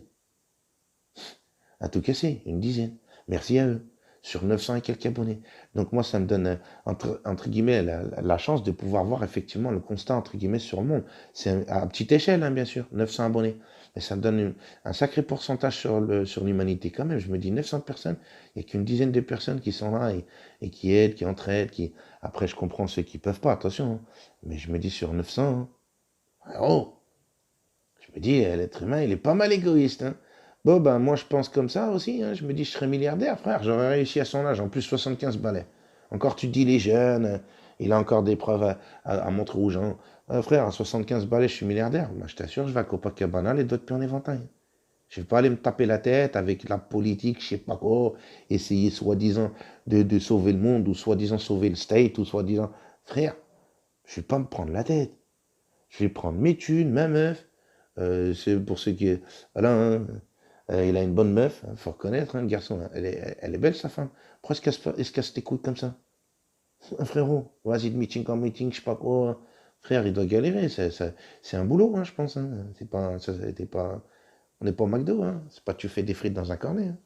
À tout casser, une dizaine. Merci à eux. Sur 900 et quelques abonnés. Donc moi, ça me donne, entre guillemets, la chance de pouvoir voir effectivement le constat, entre guillemets, sur le monde. C'est à petite échelle, hein, bien sûr, 900 abonnés. Mais ça me donne un sacré pourcentage sur l'humanité quand même. Je me dis 900 personnes, il n'y a qu'une dizaine de personnes qui sont là et qui aident, qui entraident, qui... Après, je comprends ceux qui peuvent pas, attention. Hein. Mais je me dis sur 900, hein, oh, je me dis, l'être humain, il est pas mal égoïste. Hein. Bon, ben, moi, je pense comme ça aussi. Hein. Je me dis, je serais milliardaire, frère. J'aurais réussi à son âge. En plus, 75 balais. Encore, tu te dis, il est jeune. Il a encore des preuves à montrer aux gens. Frère, à 75 balais, je suis milliardaire. Bah, je t'assure, je vais à Copacabana, les doigts de pied en éventail. Je vais pas aller me taper la tête avec la politique, je sais pas quoi, essayer soi-disant de sauver le monde, ou soi-disant sauver le state, ou soi-disant... Frère, je vais pas me prendre la tête. Je vais prendre mes thunes, ma meuf. C'est pour ceux qui... Voilà, hein, il a une bonne meuf, il faut reconnaître, hein, le garçon. Hein. Elle est belle, sa femme. Pourquoi elle se casse les couilles comme ça? Frérot, vas-y de meeting en meeting, je sais pas quoi. Frère, il doit galérer. C'est un boulot, hein, je pense. Hein. C'est pas, ça, c'était pas, on n'est pas au McDo. Hein. C'est pas tu fais des frites dans un cornet. Hein.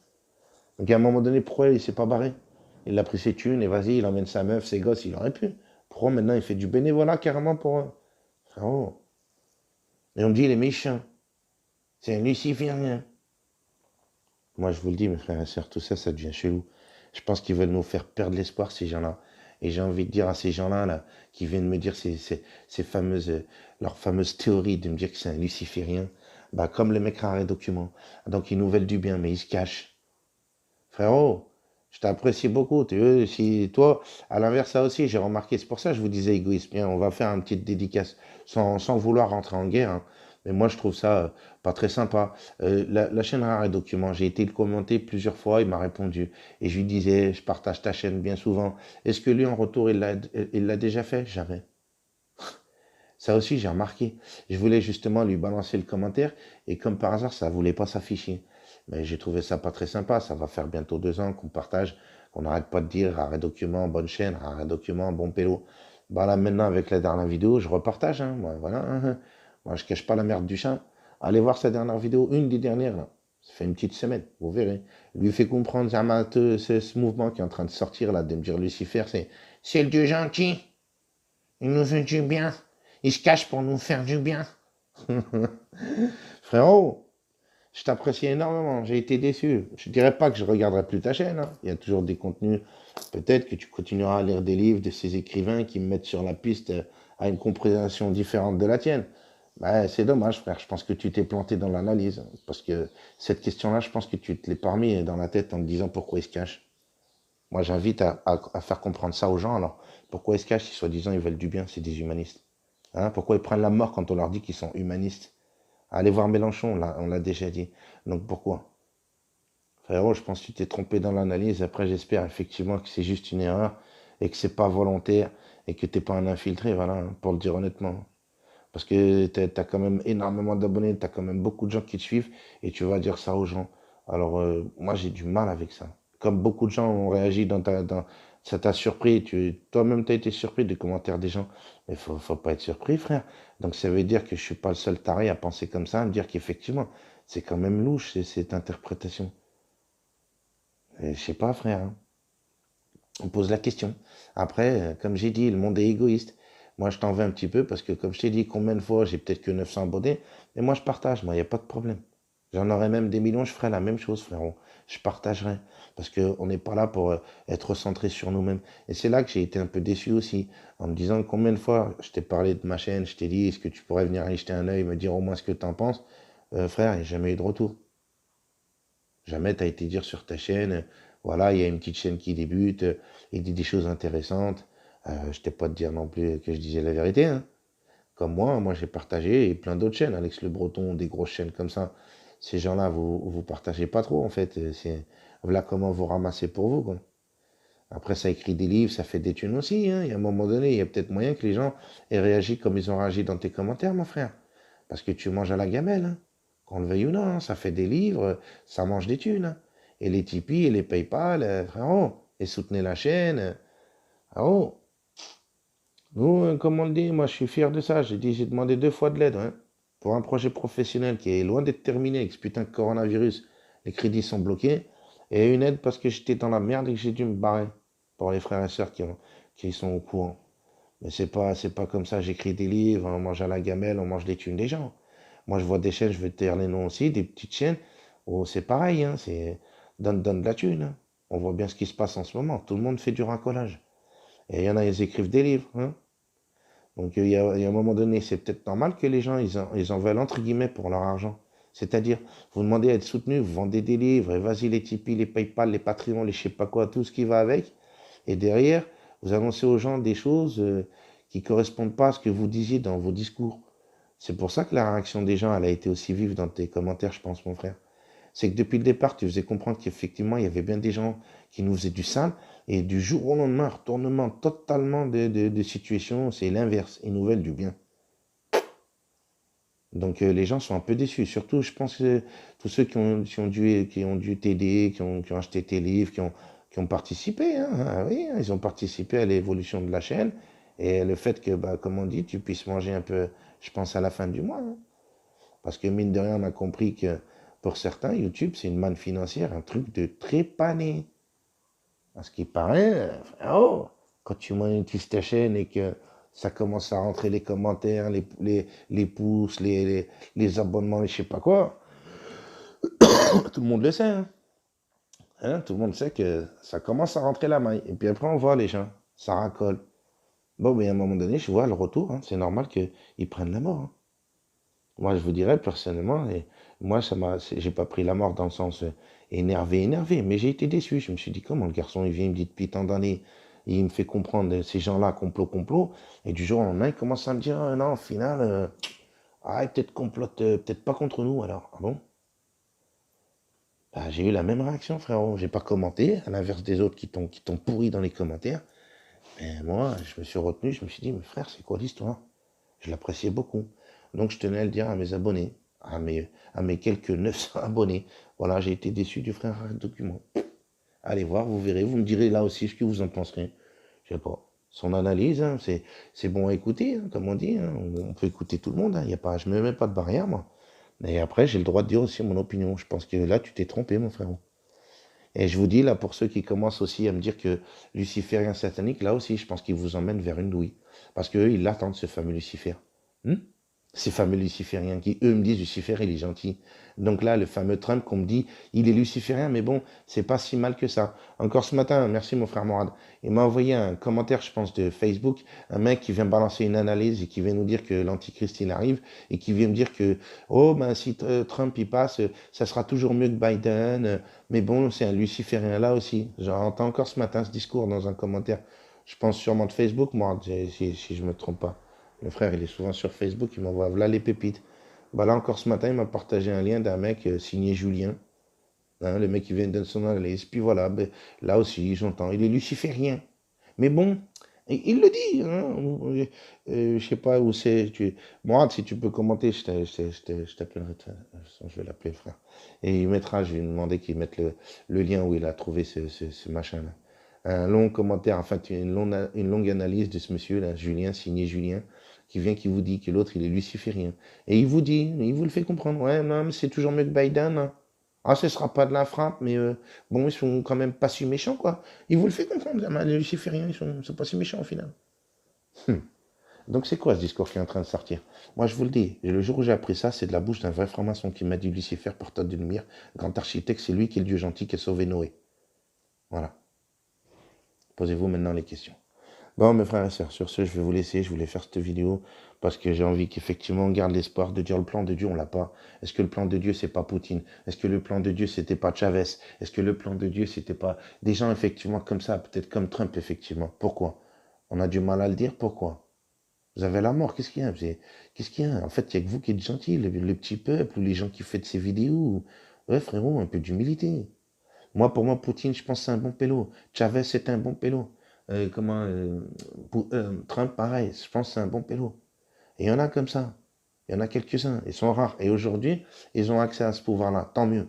Donc à un moment donné, pourquoi il s'est pas barré? Il a pris ses thunes et vas-y, il emmène sa meuf, ses gosses, il aurait pu. Pourquoi maintenant il fait du bénévolat carrément pour eux? Frérot. Et on me dit, il est méchant. C'est un luciférien. Moi, je vous le dis, mes frères et sœurs, tout ça, ça devient chelou. Je pense qu'ils veulent nous faire perdre l'espoir, ces gens-là. Et j'ai envie de dire à ces gens-là, là, qui viennent me dire ces fameuses, leurs fameuses théories, de me dire que c'est un luciférien, bah, comme le mec rare et document. Donc, ils nous veulent du bien, mais ils se cachent. Frérot, je t'apprécie beaucoup. Tu veux, si toi, à l'inverse, ça aussi, j'ai remarqué, c'est pour ça que je vous disais égoïsme. Bien, on va faire une petite dédicace sans vouloir rentrer en guerre, hein. Mais moi, je trouve ça pas très sympa. La chaîne Rare et Document, j'ai été le commenter plusieurs fois, il m'a répondu. Et je lui disais, je partage ta chaîne bien souvent. Est-ce que lui, en retour, il l'a déjà fait? Jamais. Ça aussi, j'ai remarqué. Je voulais justement lui balancer le commentaire et comme par hasard, ça voulait pas s'afficher. Mais j'ai trouvé ça pas très sympa. Ça va faire bientôt 2 ans qu'on partage, qu'on n'arrête pas de dire arrêt document, bonne chaîne, arrêt document, bon pélo. Bah là, maintenant, avec la dernière vidéo, je repartage, hein. Moi, voilà, hein. Moi, je cache pas la merde du chat. Allez voir sa dernière vidéo, une des dernières, là. Ça fait une petite semaine, vous verrez. Il lui fait comprendre, Zermatt, ce mouvement qui est en train de sortir, là, de me dire Lucifer, c'est le Dieu gentil. Il nous fait du bien. Il se cache pour nous faire du bien. Frérot, je t'apprécie énormément. J'ai été déçu. Je dirais pas que je regarderai plus ta chaîne, hein. Il y a toujours des contenus. Peut-être que tu continueras à lire des livres de ces écrivains qui me mettent sur la piste à une compréhension différente de la tienne. Bah, c'est dommage, frère. Je pense que tu t'es planté dans l'analyse. Parce que cette question-là, je pense que tu te l'es pas remis dans la tête en te disant pourquoi il se cache. Moi, j'invite à faire comprendre ça aux gens. Alors, pourquoi ils se cachent si soi-disant ils veulent du bien? C'est des humanistes. Hein, pourquoi ils prennent la mort quand on leur dit qu'ils sont humanistes? Allez voir Mélenchon, là, on l'a déjà dit. Donc pourquoi? Frérot, je pense que tu t'es trompé dans l'analyse. Après, j'espère effectivement que c'est juste une erreur et que c'est pas volontaire et que t'es pas un infiltré, voilà, hein, pour le dire honnêtement. Parce que t'as quand même énormément d'abonnés, t'as quand même beaucoup de gens qui te suivent et tu vas dire ça aux gens. Alors, moi, j'ai du mal avec ça. Comme beaucoup de gens ont réagi ça t'a surpris, toi-même, t'as été surpris des commentaires des gens. Mais faut pas être surpris, frère. Donc, ça veut dire que je suis pas le seul taré à penser comme ça, à me dire qu'effectivement, c'est quand même louche, cette interprétation. Et je sais pas, frère, hein. On pose la question. Après, comme j'ai dit, le monde est égoïste. Moi, je t'en veux un petit peu parce que, comme je t'ai dit, combien de fois, j'ai peut-être que 900 abonnés, mais moi, je partage, moi, il n'y a pas de problème. J'en aurais même des millions, je ferais la même chose, frérot. Je partagerais. Parce qu'on n'est pas là pour être centré sur nous-mêmes. Et c'est là que j'ai été un peu déçu aussi, en me disant combien de fois je t'ai parlé de ma chaîne, je t'ai dit, est-ce que tu pourrais venir y jeter un œil, me dire au moins ce que tu en penses. Frère, il n'y a jamais eu de retour. Jamais tu as été dire sur ta chaîne, voilà, il y a une petite chaîne qui débute, il dit des choses intéressantes. Je t'ai pas de dire non plus que je disais la vérité, hein. Comme moi j'ai partagé et plein d'autres chaînes, Alex Le Breton, des grosses chaînes comme ça. Ces gens-là, vous partagez pas trop en fait. Voilà comment vous ramassez pour vous, quoi. Après, ça écrit des livres, ça fait des thunes aussi, hein. Il y a un moment donné, il y a peut-être moyen que les gens aient réagi comme ils ont réagi dans tes commentaires, mon frère. Parce que tu manges à la gamelle, hein. Qu'on le veuille ou non, hein, ça fait des livres, ça mange des thunes, hein. Et les Tipeee et les PayPal, frérot, et soutenez la chaîne. Frérot, nous, comme on le dit, moi je suis fier de ça. J'ai dit, j'ai demandé 2 fois de l'aide, hein, pour un projet professionnel qui est loin d'être terminé avec ce putain de coronavirus. Les crédits sont bloqués. Et une aide parce que j'étais dans la merde et que j'ai dû me barrer. Pour les frères et sœurs qui sont au courant. Mais c'est pas comme ça. J'écris des livres, on mange à la gamelle, on mange des thunes des gens. Moi, je vois des chaînes, je vais te dire les noms aussi, des petites chaînes, où c'est pareil, hein, c'est donne de la thune, hein. On voit bien ce qui se passe en ce moment. Tout le monde fait du racolage. Et il y en a, ils écrivent des livres, hein. Donc, il y a un moment donné, c'est peut-être normal que les gens, ils en veulent entre guillemets pour leur argent. C'est-à-dire, vous demandez à être soutenu, vous vendez des livres, et vas-y, les Tipeee, les PayPal, les Patreons, les je sais pas quoi, tout ce qui va avec. Et derrière, vous annoncez aux gens des choses qui correspondent pas à ce que vous disiez dans vos discours. C'est pour ça que la réaction des gens, elle a été aussi vive dans tes commentaires, je pense, mon frère. C'est que depuis le départ, tu faisais comprendre qu'effectivement, il y avait bien des gens qui nous faisaient du sale, et du jour au lendemain, retournement totalement de situation, c'est l'inverse, une nouvelle du bien. Donc les gens sont un peu déçus, surtout je pense que tous ceux qui ont dû t'aider, qui ont acheté tes livres, qui ont participé, hein, ah oui, hein, ils ont participé à l'évolution de la chaîne, et le fait que, bah, comme on dit, tu puisses manger un peu, je pense, à la fin du mois, hein. Parce que mine de rien, on a compris que pour certains, YouTube, c'est une manne financière, un truc de trépané. À ce qui paraît, frérot, quand tu monétises ta chaîne et que ça commence à rentrer les commentaires, les pouces, les abonnements, et je sais pas quoi, tout le monde le sait, hein. Hein, tout le monde sait que ça commence à rentrer la maille. Et puis après, on voit les gens, ça racole. Bon, mais à un moment donné, je vois le retour, hein, c'est normal qu'ils prennent la mort. Hein. Moi, je vous dirais personnellement, et moi, j'ai pas pris la mort dans le sens énervé, mais j'ai été déçu. Je me suis dit, comment le garçon, il vient, il me dit depuis tant d'années, il me fait comprendre ces gens-là, complot, et du jour au lendemain, il commence à me dire, ah, non, au final, peut-être complote, peut-être pas contre nous, alors. Ah bon? Bah, j'ai eu la même réaction, frérot. J'ai pas commenté, à l'inverse des autres qui t'ont pourri dans les commentaires. Mais moi, je me suis retenu, je me suis dit, mais frère, c'est quoi l'histoire? Je l'appréciais beaucoup. Donc, je tenais à le dire à mes abonnés, à mes quelques 900 abonnés. Voilà, j'ai été déçu du frère document. Allez voir, vous verrez, vous me direz là aussi ce que vous en penserez. Je sais pas. Son analyse, hein, c'est bon à écouter, hein, comme on dit. Hein. On peut écouter tout le monde. Hein. Y a pas, je me mets pas de barrière, moi. Et après, j'ai le droit de dire aussi mon opinion. Je pense que là, tu t'es trompé, mon frère. Et je vous dis, là, pour ceux qui commencent aussi à me dire que Luciférien satanique, là aussi, je pense qu'ils vous emmènent vers une douille. Parce qu'eux, ils l'attendent, ce fameux Lucifer. Ces fameux lucifériens qui, eux, me disent Lucifer, il est gentil. Donc là, le fameux Trump qu'on me dit, il est luciférien, mais bon, c'est pas si mal que ça. Encore ce matin, merci mon frère Morad, il m'a envoyé un commentaire, je pense, de Facebook, un mec qui vient balancer une analyse et qui vient nous dire que l'antichrist, il arrive, et qui vient me dire que, oh, ben si Trump, il passe, ça sera toujours mieux que Biden, mais bon, c'est un luciférien là aussi. J'entends encore ce matin ce discours dans un commentaire, je pense sûrement de Facebook, Morad, si je me trompe pas. Le frère, il est souvent sur Facebook, il m'envoie voilà les pépites. Bah là encore ce matin, il m'a partagé un lien d'un mec signé Julien. Hein, le mec qui vient de son analyse. Puis voilà, ben, là aussi, j'entends, il est luciférien. Mais bon, il le dit. Hein, je sais pas où c'est. Moi, si tu peux commenter, je t'appellerai. Je vais l'appeler, frère. Et il mettra, je vais lui demander qu'il mette le lien où il a trouvé ce machin-là. Un long commentaire, enfin une longue analyse de ce monsieur-là, Julien, signé Julien, qui vous dit que l'autre, il est luciférien. Et il vous dit, il vous le fait comprendre, ouais, non, mais c'est toujours mieux que Biden. Hein. Ah, ce sera pas de la frappe, mais bon, ils sont quand même pas si méchants, quoi. Il vous le fait comprendre, les lucifériens, sont pas si méchants au final. Donc c'est quoi ce discours qui est en train de sortir? Moi je vous le dis, le jour où j'ai appris ça, c'est de la bouche d'un vrai franc-maçon qui m'a dit Lucifer, porteur de lumière, grand architecte, c'est lui qui est le Dieu gentil qui a sauvé Noé. Voilà. Posez-vous maintenant les questions. Bon, mes frères et sœurs, sur ce, je vais vous laisser. Je voulais faire cette vidéo parce que j'ai envie qu'effectivement on garde l'espoir de dire le plan de Dieu, on l'a pas. Est-ce que le plan de Dieu, c'est pas Poutine? Est-ce que le plan de Dieu, c'était pas Chavez? Est-ce que le plan de Dieu, c'était pas des gens effectivement comme ça, peut-être comme Trump, effectivement? Pourquoi? On a du mal à le dire, pourquoi? Vous avez la mort, qu'est-ce qu'il y a? Qu'est-ce qu'il y a? En fait, il n'y a que vous qui êtes gentils, le petit peuple ou les gens qui font ces vidéos. Ouais, frérot, un peu d'humilité. Moi, pour moi, Poutine, je pense que c'est un bon pélo. Chavez, c'est un bon pélo. Trump, pareil, je pense que c'est un bon pélo. Et il y en a comme ça. Il y en a quelques-uns. Ils sont rares. Et aujourd'hui, ils ont accès à ce pouvoir-là. Tant mieux.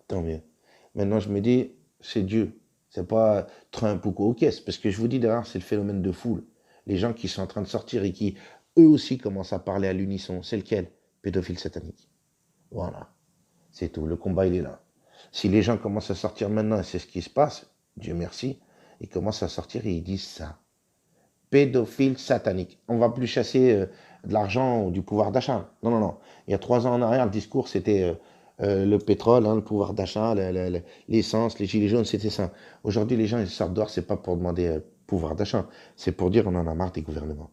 Tant mieux. Maintenant, je me dis, c'est Dieu. C'est pas Trump ou quoi. Ok, parce que je vous dis derrière, c'est le phénomène de foule. Les gens qui sont en train de sortir et qui, eux aussi, commencent à parler à l'unisson. C'est lequel? Pédophile satanique. Voilà. C'est tout. Le combat, il est là. Si les gens commencent à sortir maintenant, et c'est ce qui se passe, Dieu merci, ils commencent à sortir et ils disent ça. Pédophile satanique. On va plus chasser de l'argent ou du pouvoir d'achat. Non, non, non. Il y a 3 ans en arrière, le discours, c'était le pétrole, hein, le pouvoir d'achat, l'essence, les gilets jaunes, c'était ça. Aujourd'hui, les gens, ils sortent dehors, c'est pas pour demander pouvoir d'achat. C'est pour dire on en a marre des gouvernements.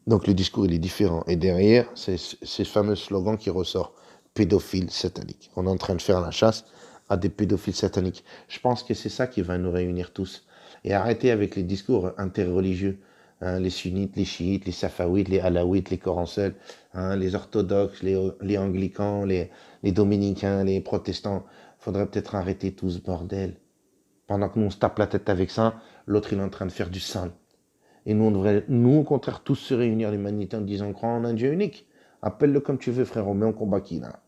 Donc le discours, il est différent. Et derrière, c'est ce fameux slogan qui ressort. Pédophile satanique. On est en train de faire la chasse à des pédophiles sataniques. Je pense que c'est ça qui va nous réunir tous. Et arrêter avec les discours interreligieux. Hein, les sunnites, les chiites, les safawites, les alaouites, les coranseuls, hein, les orthodoxes, les anglicans, les dominicains, les protestants. Faudrait peut-être arrêter tout ce bordel. Pendant que nous on se tape la tête avec ça, l'autre il est en train de faire du sale. Et nous, on devrait, nous, au contraire, tous se réunir, l'humanité, en disant, crois en un Dieu unique. Appelle-le comme tu veux, frérot, mais on combat qui, là?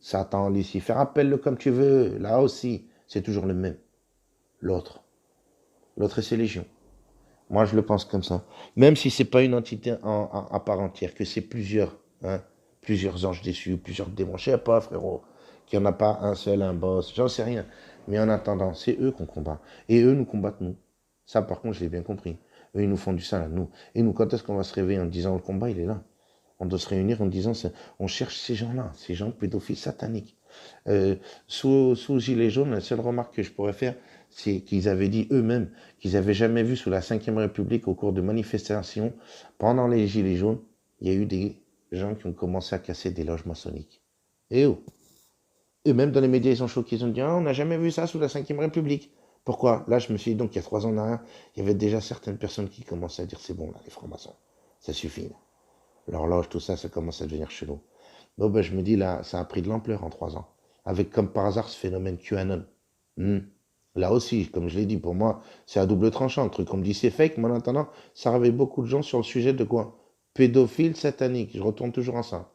Satan, Lucifer, appelle-le comme tu veux. Là aussi, c'est toujours le même. L'autre. L'autre, c'est légion. Moi, je le pense comme ça. Même si c'est pas une entité à part entière, que c'est plusieurs, hein, plusieurs anges déçus, plusieurs démons. Je sais pas, frérot, qu'il n'y en a pas un seul, un boss, j'en sais rien. Mais en attendant, c'est eux qu'on combat. Et eux nous combattent nous. Ça, par contre, je l'ai bien compris. Eux, ils nous font du sale à nous. Et nous, quand est-ce qu'on va se réveiller en disant le combat, il est là? On doit se réunir en disant, on cherche ces gens-là, ces gens pédophiles sataniques. Sous Gilets jaunes, la seule remarque que je pourrais faire, c'est qu'ils avaient dit eux-mêmes qu'ils n'avaient jamais vu sous la Ve République, au cours de manifestations, pendant les Gilets jaunes, il y a eu des gens qui ont commencé à casser des loges maçonniques. Et oh! Et même dans les médias, ils ont choqué, ils ont dit ah, on n'a jamais vu ça sous la Ve République. Pourquoi? Là, je me suis dit, donc il y a 3 ans en arrière, il y avait déjà certaines personnes qui commençaient à dire c'est bon, là, les francs-maçons, ça suffit. Là. L'horloge, tout ça, ça commence à devenir chelou. Bon, ben, je me dis, là, ça a pris de l'ampleur en 3 ans. Avec, comme par hasard, ce phénomène QAnon. Hmm. Là aussi, comme je l'ai dit, pour moi, c'est à double tranchant. Le truc, on me dit c'est fake, mais en attendant, ça réveille beaucoup de gens sur le sujet de quoi? Pédophile satanique. Je retourne toujours à ça.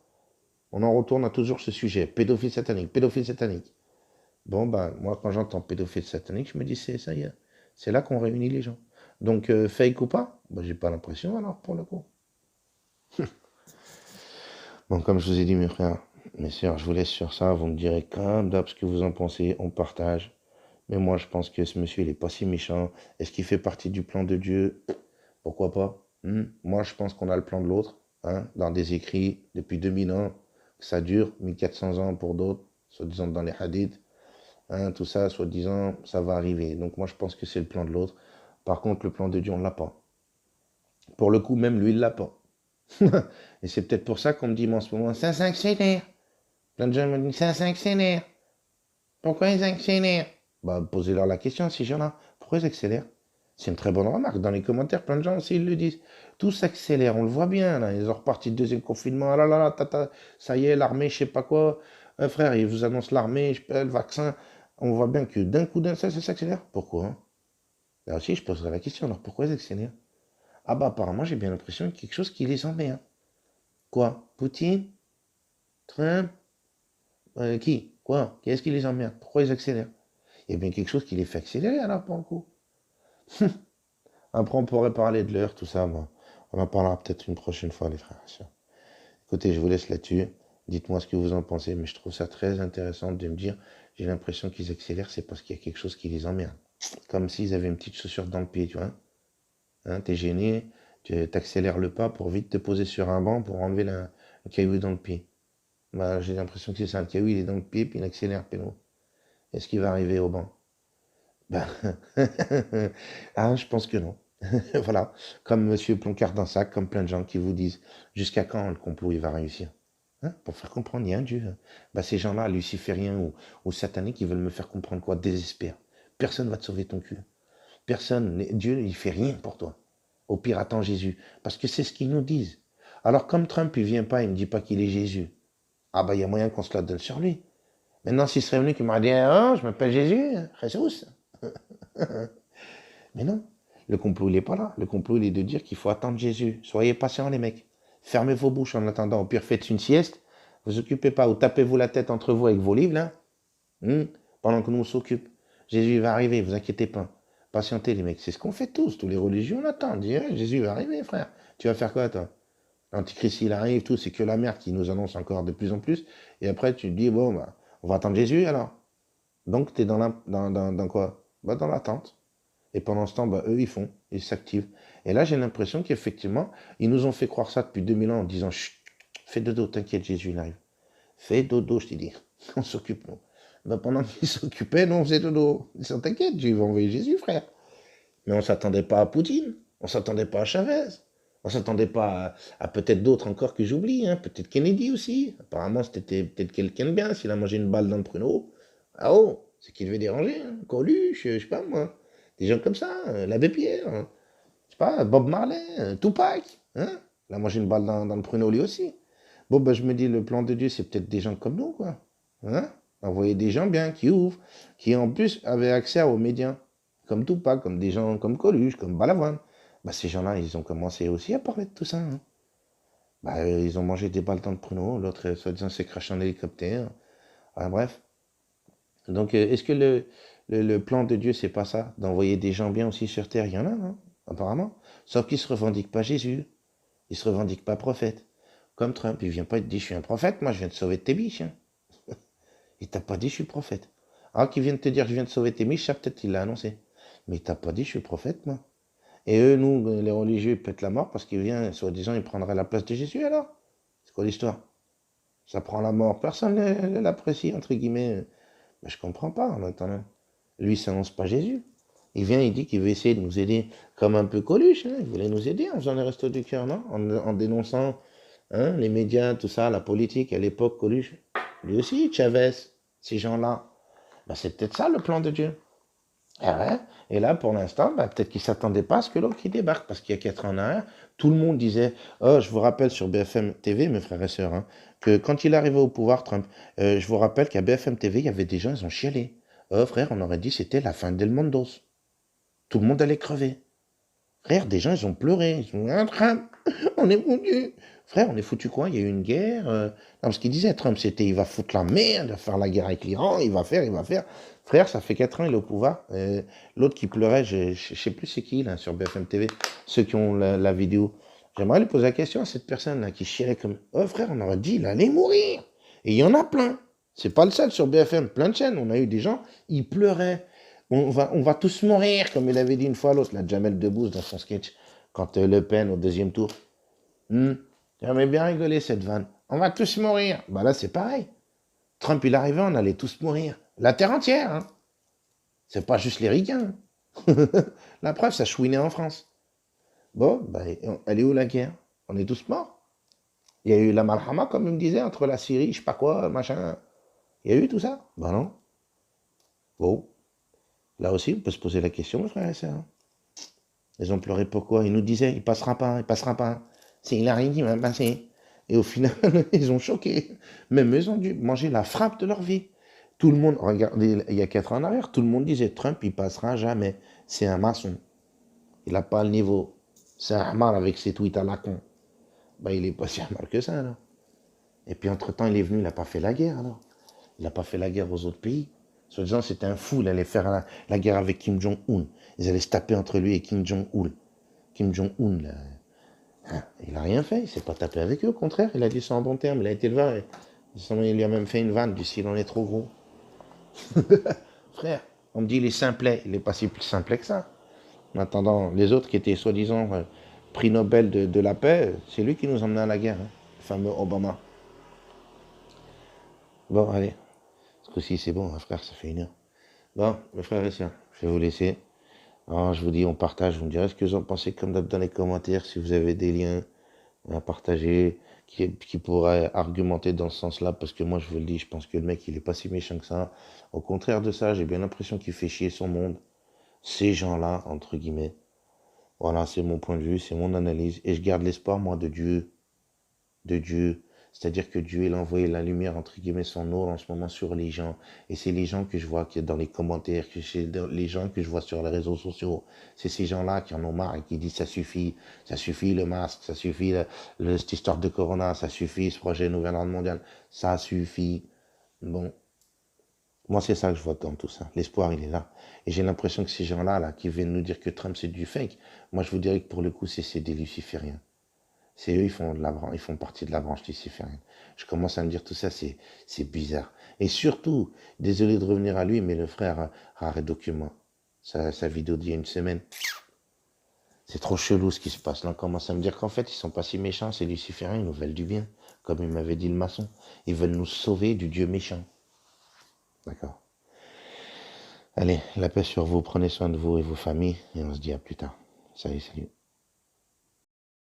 On en retourne à toujours ce sujet. Pédophile satanique, pédophile satanique. Bon, ben, moi, quand j'entends pédophile satanique, je me dis, c'est ça y est. C'est là qu'on réunit les gens. Donc, fake ou pas? Ben, j'ai pas l'impression, alors, pour le coup. Bon, comme je vous ai dit, mes frères, mes sœurs, je vous laisse sur ça. Vous me direz comme d'hab ce que vous en pensez. On partage. Mais moi, je pense que ce monsieur, il est pas si méchant. Est-ce qu'il fait partie du plan de Dieu? Pourquoi pas? Moi, je pense qu'on a le plan de l'autre, hein, dans des écrits depuis 2000 ans, que ça dure 1400 ans pour d'autres, soi-disant dans les hadiths, hein, tout ça, soi-disant, ça va arriver. Donc moi, je pense que c'est le plan de l'autre. Par contre, le plan de Dieu, on ne l'a pas. Pour le coup, même lui, il l'a pas. Et c'est peut-être pour ça qu'on me dit en ce moment, ça s'accélère. Plein de gens me disent, ça s'accélère. Pourquoi ils accélèrent? Bah, posez-leur la question, ces gens-là. Pourquoi ils accélèrent? C'est une très bonne remarque. Dans les commentaires, plein de gens aussi, ils le disent. Tout s'accélère, on le voit bien, là. Ils ont reparti de deuxième confinement. Ah là là là, tata, ça y est, l'armée, je sais pas quoi. Frère, ils vous annoncent l'armée, le vaccin. On voit bien que d'un coup, ça s'accélère. Pourquoi, hein? Là aussi, je poserai la question. Alors, pourquoi ils accélèrent? Ah bah, apparemment, j'ai bien l'impression qu'il y a quelque chose qui les emmerde. Quoi? Poutine? Trump? Qui? Quoi? Qu'est-ce qui les emmerde? Pourquoi ils accélèrent? Il y a bien quelque chose qui les fait accélérer, alors, pour le coup. Après, on pourrait parler de l'heure, tout ça. Moi. On en parlera peut-être une prochaine fois, les frères et sœurs. Écoutez, je vous laisse là-dessus. Dites-moi ce que vous en pensez, mais je trouve ça très intéressant de me dire, j'ai l'impression qu'ils accélèrent, c'est parce qu'il y a quelque chose qui les emmerde. Comme s'ils avaient une petite chaussure dans le pied, tu vois. Hein, t'es gêné, tu t'accélères le pas pour vite te poser sur un banc pour enlever le caillou dans le pied. Bah, j'ai l'impression que c'est ça, le caillou il est dans le pied, puis il accélère, péno. Est-ce qu'il va arriver au banc? Ben, ah, je pense que non. Voilà, comme Monsieur Ploncard dans sac, comme plein de gens qui vous disent jusqu'à quand le complot il va réussir. Hein, pour faire comprendre, il y a un Dieu. Bah, ces gens-là, lucifériens ou sataniques, ils veulent me faire comprendre quoi? Désespère. Personne ne va te sauver ton cul. Personne, Dieu, il fait rien pour toi. Au pire, attends Jésus. Parce que c'est ce qu'ils nous disent. Alors, comme Trump, il vient pas, il ne me dit pas qu'il est Jésus. Ah, bah, il y a moyen qu'on se la donne sur lui. Maintenant, s'il serait venu, qu'il m'aurait dit, ah, je m'appelle Jésus, Jésus. Mais non, le complot, il n'est pas là. Le complot, il est de dire qu'il faut attendre Jésus. Soyez patients, les mecs. Fermez vos bouches en attendant. Au pire, faites une sieste. Vous occupez pas ou tapez-vous la tête entre vous avec vos livres, là, pendant que nous on s'occupe. Jésus va arriver, vous inquiétez pas. Patientez, les mecs. C'est ce qu'on fait tous les religions, on attend. On dit, Jésus va arriver, frère. Tu vas faire quoi, toi? L'Antichrist, il arrive, tout. C'est que la merde qui nous annonce encore de plus en plus. Et après, tu te dis, bon, bah, on va attendre Jésus, alors. Donc, tu es dans quoi? Bah, dans l'attente. Et pendant ce temps, bah, eux, ils s'activent. Et là, j'ai l'impression qu'effectivement, ils nous ont fait croire ça depuis 2000 ans en disant, chut, fais dodo, t'inquiète, Jésus, il arrive. Fais dodo, je t'ai dit. On s'occupe, nous. Bah, pendant qu'ils s'occupaient, nous, on faisait dodo. Ils sont t'inquiète, Dieu va envoyer Jésus, frère. Mais on ne s'attendait pas à Poutine. On ne s'attendait pas à Chavez. On ne s'attendait pas à peut-être d'autres encore que j'oublie. Hein. Peut-être Kennedy aussi. Apparemment, c'était peut-être quelqu'un de bien. S'il a mangé une balle dans le pruneau. Ah oh, c'est qu'il devait déranger. Hein. Coluche, je sais pas moi. Des gens comme ça. L'abbé Pierre. Hein. Je sais pas, Bob Marley, Tupac. Hein. Il a mangé une balle dans le pruneau lui aussi. Bon, ben, je me dis, le plan de Dieu, c'est peut-être des gens comme nous, quoi. Hein. Envoyer des gens bien, qui ouvrent, qui en plus avaient accès aux médias, comme Tupac, comme des gens comme Coluche, comme Balavoine. Bah, ces gens-là, ils ont commencé aussi à parler de tout ça. Hein. Bah, ils ont mangé des balles dans le pruneau, l'autre, soi-disant, s'est craché en hélicoptère. Ah, bref. Donc, est-ce que le plan de Dieu, c'est pas ça? D'envoyer des gens bien aussi sur Terre? Il y en a, hein, apparemment. Sauf qu'ils se revendiquent pas Jésus. Ils se revendiquent pas prophète. Comme Trump, il vient pas te dire, je suis un prophète, moi, je viens te sauver de tes biches. Hein. Il t'a pas dit, je suis prophète. Alors qu'il vient de te dire, je viens de sauver tes biches, ça, peut-être, il l'a annoncé. Mais il t'a pas dit, je suis prophète, moi. Et eux, nous, les religieux, ils pètent la mort parce qu'il vient, soi-disant, il prendrait la place de Jésus, alors? C'est quoi l'histoire? Ça prend la mort. Personne ne l'apprécie, entre guillemets. Mais je comprends pas en attendant. Lui, ça n'annonce pas Jésus. Il vient, il dit qu'il veut essayer de nous aider comme un peu Coluche. Hein. Il voulait nous aider en faisant les restos du cœur, non en dénonçant hein, les médias, tout ça, la politique. À l'époque, Coluche, lui aussi, Chavez, ces gens-là. Ben, c'est peut-être ça le plan de Dieu. Ah ouais. Et là, pour l'instant, ben, peut-être qu'il ne s'attendait pas à ce que l'autre qui débarque. Parce qu'il y a 4 ans en arrière, tout le monde disait, oh, je vous rappelle sur BFM TV, mes frères et sœurs, hein, que quand il arrivait au pouvoir, Trump, je vous rappelle qu'à BFM TV, il y avait des gens, ils ont chialé. Oh frère, on aurait dit c'était la fin d'El Mondos. Tout le monde allait crever. Frère, des gens, ils ont pleuré. Ils ont dit, ah, Trump, on est foutu. Frère, on est foutu quoi? Il y a eu une guerre. Non, parce qu'il disait, Trump, c'était, il va foutre la merde, il va faire la guerre avec l'Iran, il va faire, il va faire. Frère, ça fait 4 ans, il est au pouvoir. L'autre qui pleurait, je sais plus c'est qui, là, sur BFM TV, ceux qui ont la vidéo. J'aimerais lui poser la question à cette personne-là qui chialait comme, oh frère, on aurait dit, il allait mourir. Et il y en a plein. C'est pas le seul sur BFM, plein de chaînes. On a eu des gens, ils pleuraient. On va tous mourir, comme il avait dit une fois l'autre, la Jamel Debbouze dans son sketch, quand Le Pen au deuxième tour. J'aimerais bien rigoler cette vanne. On va tous mourir. Bah là, c'est pareil. Trump, il arrivait, on allait tous mourir. La terre entière, hein. C'est pas juste les ricains. La preuve, ça chouinait en France. Bon, bah, elle est où la guerre? On est tous morts. Il y a eu la malhama, comme il me disait, entre la Syrie, je sais pas quoi, machin. Il y a eu tout ça? Bah non. Bon. Là aussi, on peut se poser la question, mes frères et sœurs. Ils ont pleuré pourquoi? Ils nous disaient, il passera pas, il passera pas. C'est Hillary qui va passer. Et au final, ils ont choqué. Même eux, ils ont dû manger la frappe de leur vie. Tout le monde, regardez, il y a 4 ans en arrière, tout le monde disait, Trump, il passera jamais. C'est un maçon. Il n'a pas le niveau. C'est un mal avec ses tweets à la con. Ben, il est pas si mal que ça, alors. Et puis, entre-temps, il est venu, il n'a pas fait la guerre, alors. Il n'a pas fait la guerre aux autres pays. Soi-disant, c'était un fou, il allait faire la guerre avec Kim Jong-un. Ils allaient se taper entre lui et Kim Jong-un. Kim Jong-un, là, hein, il n'a rien fait, il s'est pas tapé avec eux, au contraire, il a dit ça en bon terme, il a été le voir, il lui a même fait une vanne du style, on est trop gros. Frère, on me dit il est simplet, il n'est pas si plus simplet que ça. En attendant, les autres qui étaient soi-disant prix Nobel de la paix, c'est lui qui nous emmenait à la guerre, hein, le fameux Obama. Bon, allez, ce coup-ci c'est bon, hein, frère, ça fait 1 heure. Bon, mes frères et sœurs, je vais vous laisser. Alors, je vous dis, on partage, vous me direz ce que vous en pensez comme d'hab dans les commentaires, si vous avez des liens à partager, qui pourrait argumenter dans ce sens-là, parce que moi je vous le dis, je pense que le mec il est pas si méchant que ça. Au contraire de ça, j'ai bien l'impression qu'il fait chier son monde, ces gens-là, entre guillemets. Voilà, c'est mon point de vue, c'est mon analyse, et je garde l'espoir, moi, de Dieu. C'est-à-dire que Dieu, il a envoyé la lumière, entre guillemets, son or en ce moment sur les gens. Et c'est les gens que je vois qui dans les commentaires, que c'est les gens que je vois sur les réseaux sociaux. C'est ces gens-là qui en ont marre et qui disent ça suffit le masque, ça suffit cette histoire de Corona, ça suffit ce projet nouvel ordre mondial, ça suffit. Bon, moi c'est ça que je vois dans tout ça. L'espoir, il est là. Et j'ai l'impression que ces gens-là, là, qui viennent nous dire que Trump c'est du fake, moi je vous dirais que pour le coup, c'est des lucifériens. C'est eux, ils font partie de la branche luciférienne. Je commence à me dire tout ça, c'est bizarre. Et surtout, désolé de revenir à lui, mais le frère Rare Document, sa vidéo d'il y a une semaine, c'est trop chelou ce qui se passe. Là, on commence à me dire qu'en fait, ils sont pas si méchants, ces lucifériens, ils nous veulent du bien. Comme il m'avait dit le maçon. Ils veulent nous sauver du Dieu méchant. D'accord. Allez, la paix sur vous, prenez soin de vous et vos familles, et on se dit à plus tard. Salut, salut.